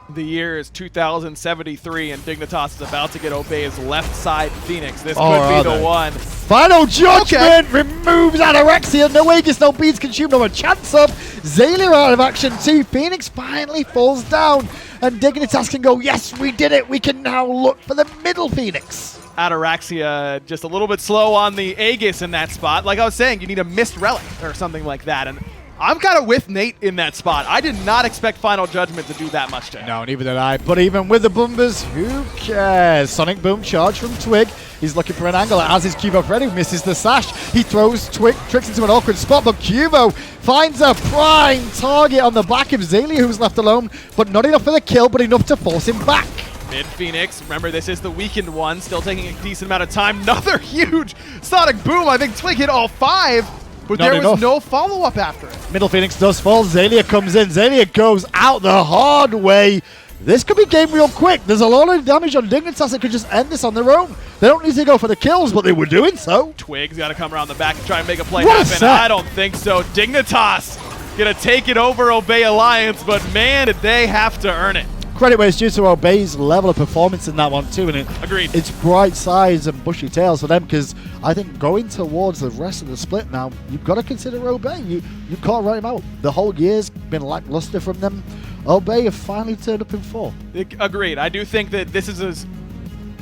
The year is 2073, and Dignitas is about to get Obey's left side Phoenix. This could be the one. Final Judgment removes Ataraxia. No Aegis, no beads consumed, no a chance of. Xaliea out of action too. Phoenix finally falls down, and Dignitas can go, yes, we did it. We can now look for the middle Phoenix. Ataraxia just a little bit slow on the Aegis in that spot. Like I was saying, you need a missed relic or something like that, and I'm kind of with Nate in that spot. I did not expect Final Judgment to do that much to him. No, neither did I. But even with the Bombers, who cares? Sonic Boom charge from Twig. He's looking for an angle, as is QvoFred, who misses the sash. He throws Trix into an awkward spot, but Qvo finds a prime target on the back of Xaliea, who's left alone, but not enough for the kill, but enough to force him back. Mid Phoenix, remember this is the weakened one, still taking a decent amount of time. Another huge Sonic Boom. I think Twig hit all 5. But there was no follow-up after it. Middle Phoenix does fall. Xaliea comes in. Xaliea goes out the hard way. This could be game real quick. There's a lot of damage on Dignitas that could just end this on their own. They don't need to go for the kills, but they were doing so. Twig's got to come around the back and try and make a play happen. I don't think so. Dignitas going to take it over Obey Alliance, but man, did they have to earn it. Credit where it's due to Obey's level of performance in that one too, and agreed. It's bright sides and bushy tails for them, because I think going towards the rest of the split now, you've got to consider Obey. You can't write him out. The whole year's been lackluster from them. Obey have finally turned up in 4. Agreed. I do think that this is as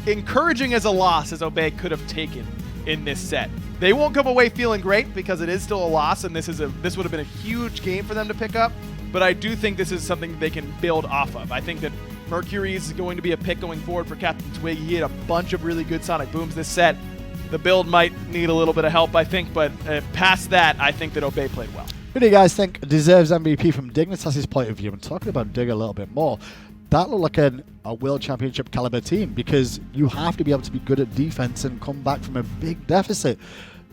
encouraging as a loss as Obey could have taken in this set. They won't come away feeling great because it is still a loss, and this would have been a huge game for them to pick up. But I do think this is something they can build off of. I think that Mercury is going to be a pick going forward for CaptainTwig. He hit a bunch of really good Sonic Booms this set. The build might need a little bit of help, I think, but past that, I think that Obey played well. Who do you guys think deserves MVP from Dignitas' point of view? And talking about Dig a little bit more, that looked like a World Championship caliber team, because you have to be able to be good at defense and come back from a big deficit.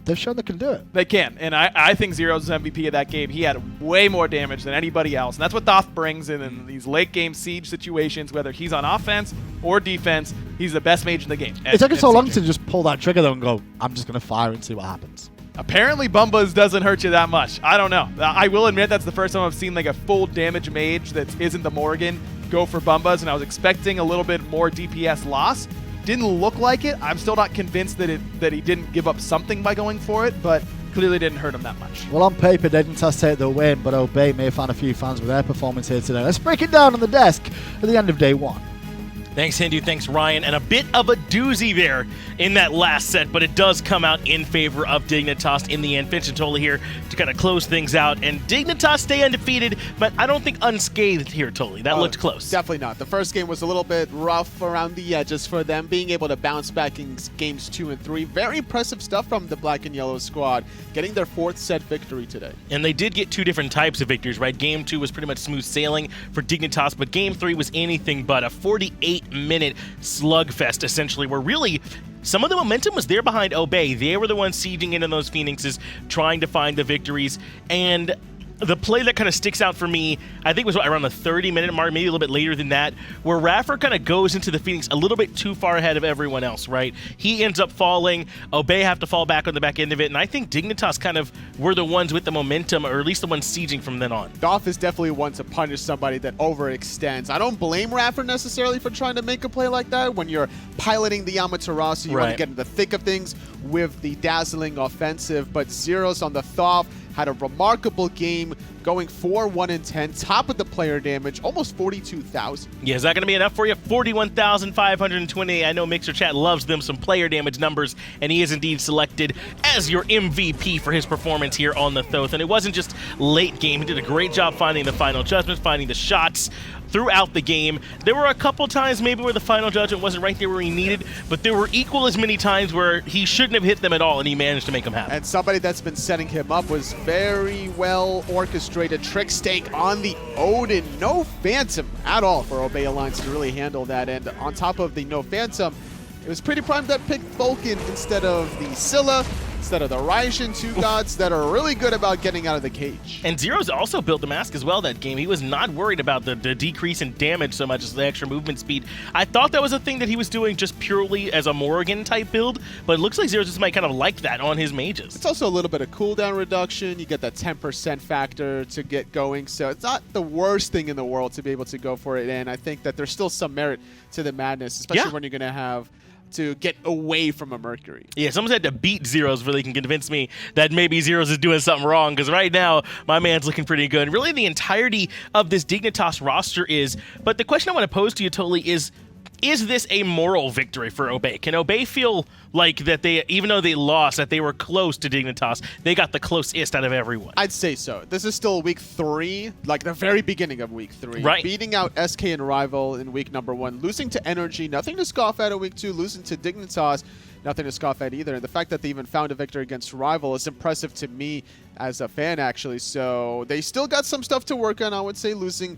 They've shown they can do it. They can, and I think Zyrhoes is MVP of that game. He had way more damage than anybody else, and that's what Thoth brings in these late-game siege situations, whether he's on offense or defense. He's the best mage in the game. It took us so long to just pull that trigger, though, and go, I'm just going to fire and see what happens. Apparently, Bumbas doesn't hurt you that much. I don't know. I will admit that's the first time I've seen like a full damage mage that isn't the Morrigan go for Bumbas, and I was expecting a little bit more DPS loss. Didn't look like it. I'm still not convinced that he didn't give up something by going for it, but clearly didn't hurt him that much. Well, on paper, Dignitas take the win, but Obey may have found a few fans with their performance here today. Let's break it down on the desk at the end of day one. Thanks, Hindu. Thanks, Ryan. And a bit of a doozy there in that last set, but it does come out in favor of Dignitas in the end. Finch and Tola here to kind of close things out. And Dignitas stay undefeated, but I don't think unscathed here, Tola. That looked close. Definitely not. The first game was a little bit rough around the edges for them, being able to bounce back in games 2 and 3. Very impressive stuff from the Black and Yellow squad, getting their 4th set victory today. And they did get 2 different types of victories, right? Game 2 was pretty much smooth sailing for Dignitas, but Game 3 was anything but a 48-minute slugfest, essentially, where really some of the momentum was there behind Obey. They were the ones sieging into those Phoenixes, trying to find the victories, and the play that kind of sticks out for me, I think, was around the 30-minute mark, maybe a little bit later than that, where iRaffer kind of goes into the Phoenix a little bit too far ahead of everyone else, right? He ends up falling. Obey have to fall back on the back end of it, and I think Dignitas kind of were the ones with the momentum, or at least the ones sieging from then on. Thoth is definitely one to punish somebody that overextends. I don't blame iRaffer necessarily for trying to make a play like that. When you're piloting the Amaterasu, you want to get in the thick of things with the dazzling offensive, but Zyrhoes on the Thoth had a remarkable game, going 4-1-10, top of the player damage, almost 42,000. Yeah, is that going to be enough for you? 41,520. I know Mixer Chat loves them some player damage numbers, and he is indeed selected as your MVP for his performance here on the Thoth. And it wasn't just late game. He did a great job finding the final judgment, finding the shots throughout the game. There were a couple times maybe where the final judgment wasn't right there where he needed, but there were equal as many times where he shouldn't have hit them at all, and he managed to make them happen. And somebody that's been setting him up was very well orchestrated. Trixtank on the Odin. No Phantom at all for Obey Alliance to really handle that. And on top of the no Phantom, it was PrettyPriMe that picked Vulcan instead of the Scylla, instead of the Raijin, 2 gods that are really good about getting out of the cage. And Zyrhoes also built the mask as well that game. He was not worried about the decrease in damage so much as the extra movement speed. I thought that was a thing that he was doing just purely as a Morrigan type build, but it looks like Zyrhoes just might kind of like that on his mages. It's also a little bit of cooldown reduction. You get that 10% factor to get going, so it's not the worst thing in the world to be able to go for it, and I think that there's still some merit to the madness, especially when you're going to have to get away from a Mercury. Yeah, someone's had to beat Zyrhoes before they can convince me that maybe Zyrhoes is doing something wrong, because right now, my man's looking pretty good. Really, the entirety of this Dignitas roster is, but the question I want to pose to you, Totally, is this a moral victory for Obey? Can Obey feel like that they, even though they lost, that they were close to Dignitas, they got the closest out of everyone? I'd say so. This is still week 3, like the very beginning of week 3. Right. Beating out SK and Rival in week number 1, losing to Energy, nothing to scoff at in week 2, losing to Dignitas, nothing to scoff at either. And the fact that they even found a victory against Rival is impressive to me as a fan, actually. So they still got some stuff to work on, I would say, losing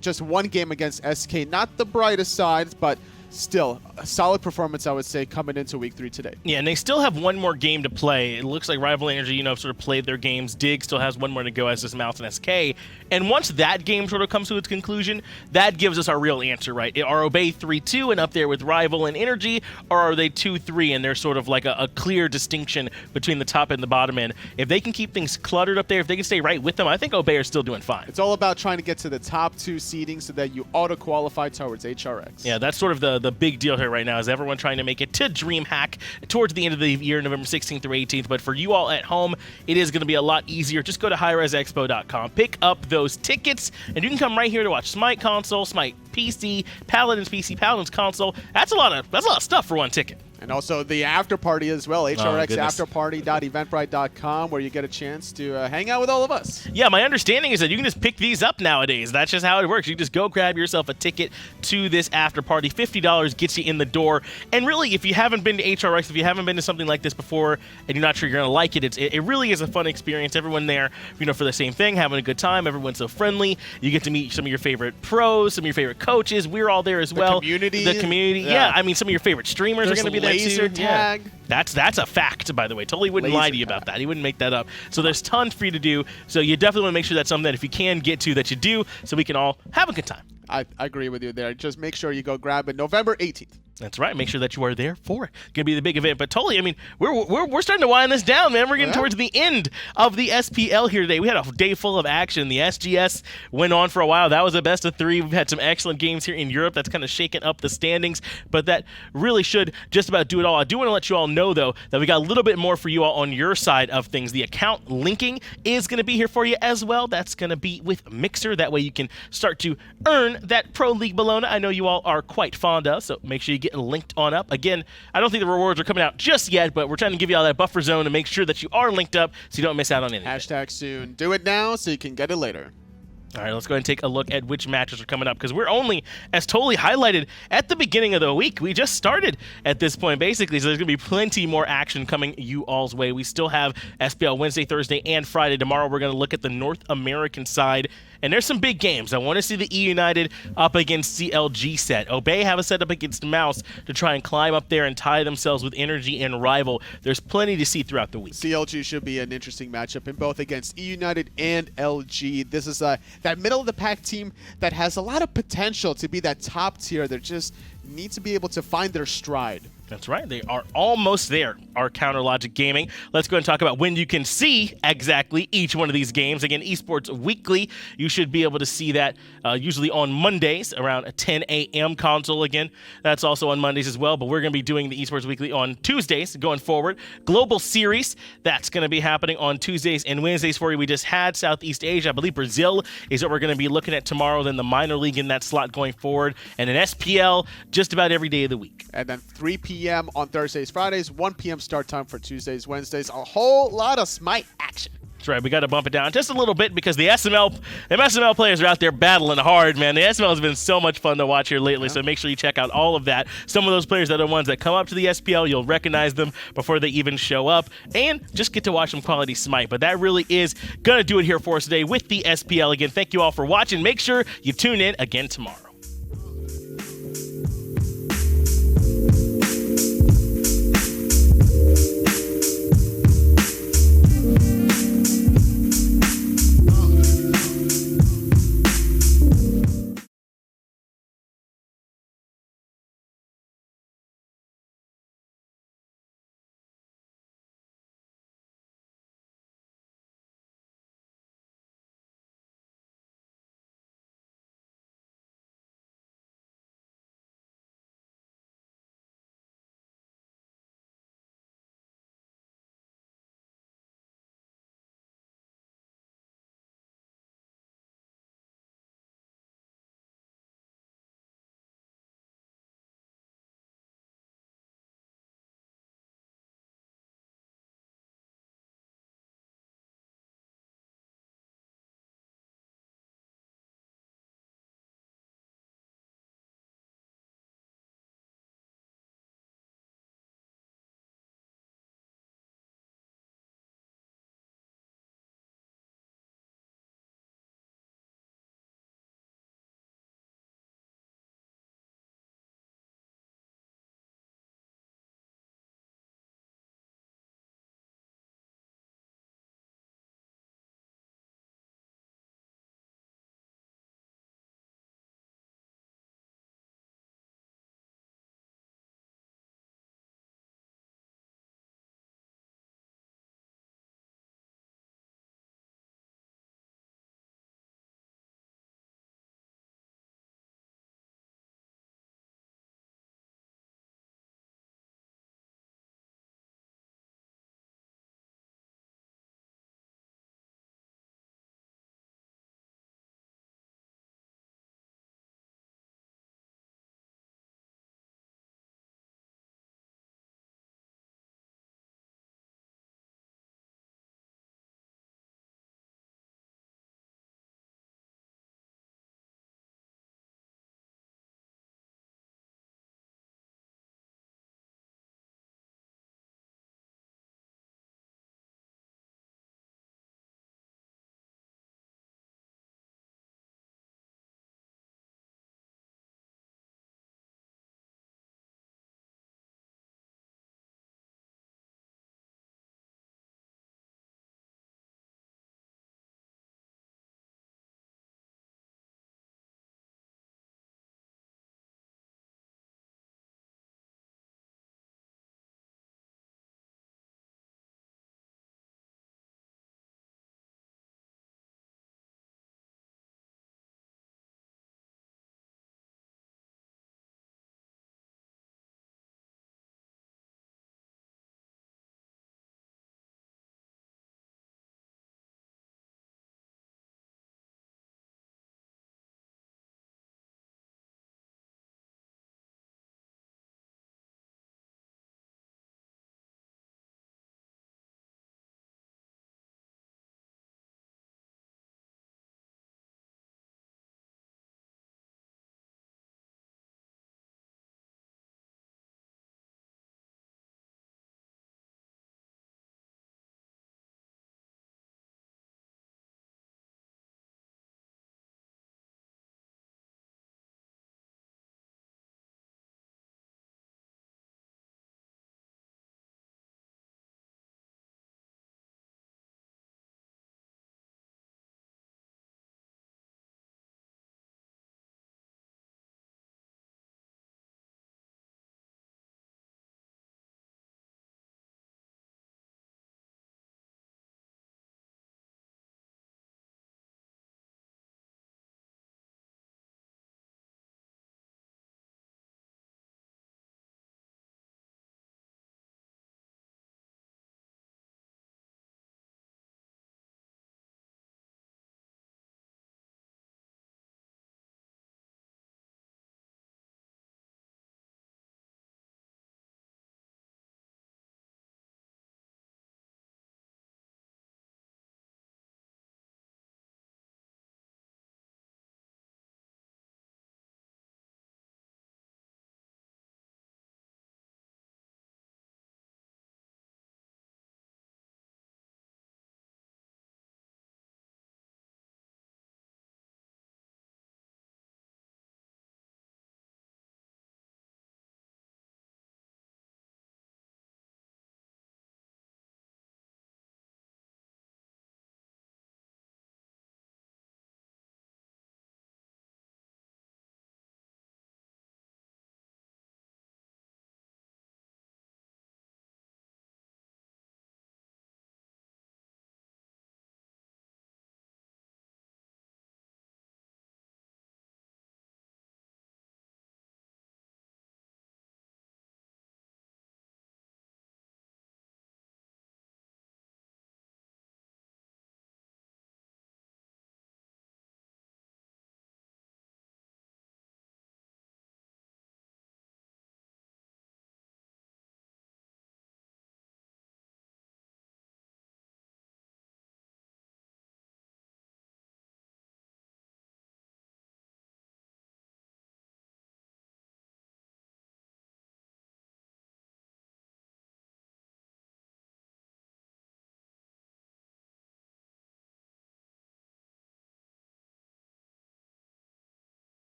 just 1 game against SK. Not the brightest side, but still a solid performance, I would say, coming into week 3 today. Yeah, and they still have 1 more game to play. It looks like Rival Energy, sort of played their games. Dig still has 1 more to go, as does Mouse and SK. And once that game sort of comes to its conclusion, that gives us our real answer, right? Are Obey 3-2 and up there with Rival and Energy, or are they 2-3 and there's sort of like a clear distinction between the top and the bottom end? If they can keep things cluttered up there, if they can stay right with them, I think Obey are still doing fine. It's all about trying to get to the top 2 seeding so that you auto-qualify towards HRX. Yeah, that's sort of the big deal here right now, is everyone trying to make it to DreamHack towards the end of the year, November 16th through 18th. But for you all at home, it is going to be a lot easier. Just go to hi-rezexpo.com, pick up those tickets, and you can come right here to watch Smite Console, Smite PC, Paladins PC, Paladins Console. That's a lot of stuff for 1 ticket. And also the after party as well, goodness. hrxafterparty.eventbrite.com, where you get a chance to hang out with all of us. Yeah, my understanding is that you can just pick these up nowadays. That's just how it works. You just go grab yourself a ticket to this after party. $50 gets you in the door. And really, if you haven't been to HRX, if you haven't been to something like this before, and you're not sure you're going to like it, it really is a fun experience. Everyone there, for the same thing, having a good time. Everyone's so friendly. You get to meet some of your favorite pros, some of your favorite coaches. We're all there as well. The community. Yeah, I mean, some of your favorite streamers are going to be there too. Tag. Yeah. That's a fact, by the way. Totally wouldn't lie to you about that. He wouldn't make that up. So there's tons for you to do. So you definitely want to make sure that's something that if you can get to, that you do, so we can all have a good time. I agree with you there. Just make sure you go grab it November 18th. That's right. Make sure that you are there for it. It's going to be the big event. But totally, I mean, we're starting to wind this down, man. We're getting towards the end of the SPL here today. We had a day full of action. The SGS went on for a while. That was a best of 3. We've had some excellent games here in Europe. That's kind of shaken up the standings, but that really should just about do it all. I do want to let you all know, though, that we got a little bit more for you all on your side of things. The account linking is going to be here for you as well. That's going to be with Mixer. That way you can start to earn that Pro League Bologna I know you all are quite fond of, so make sure you get linked on up. Again, I don't think the rewards are coming out just yet, but we're trying to give you all that buffer zone to make sure that you are linked up so you don't miss out on anything. Hashtag soon. Do it now so you can get it later. All right, let's go ahead and take a look at which matches are coming up, because we're only, as totally highlighted, at the beginning of the week. We just started at this point, basically, so there's going to be plenty more action coming you all's way. We still have SPL Wednesday, Thursday, and Friday. Tomorrow, we're going to look at the North American side, and there's some big games. I want to see the E United up against CLG set. Obey have a set up against Mouse to try and climb up there and tie themselves with Energy and Rival. There's plenty to see throughout the week. CLG should be an interesting matchup in both against E United and LG. This is that middle of the pack team that has a lot of potential to be that top tier. They just need to be able to find their stride. That's right. They are almost there, our Counter Logic Gaming. Let's go and talk about when you can see exactly each one of these games. Again, Esports Weekly, you should be able to see that usually on Mondays around 10 a.m. console. Again, that's also on Mondays as well, but we're going to be doing the Esports Weekly on Tuesdays going forward. Global Series, that's going to be happening on Tuesdays and Wednesdays for you. We just had Southeast Asia. I believe Brazil is what we're going to be looking at tomorrow, then the minor league in that slot going forward, and an SPL just about every day of the week. And then 3 p.m. on Thursdays, Fridays, 1 p.m. start time for Tuesdays, Wednesdays. A whole lot of Smite action. That's right. We got to bump it down just a little bit because the SML players are out there battling hard, man. The SML has been so much fun to watch here lately, so make sure you check out all of that. Some of those players are the ones that come up to the SPL. You'll recognize them before they even show up, and just get to watch some quality Smite. But that really is going to do it here for us today with the SPL. Again, thank you all for watching. Make sure you tune in again tomorrow.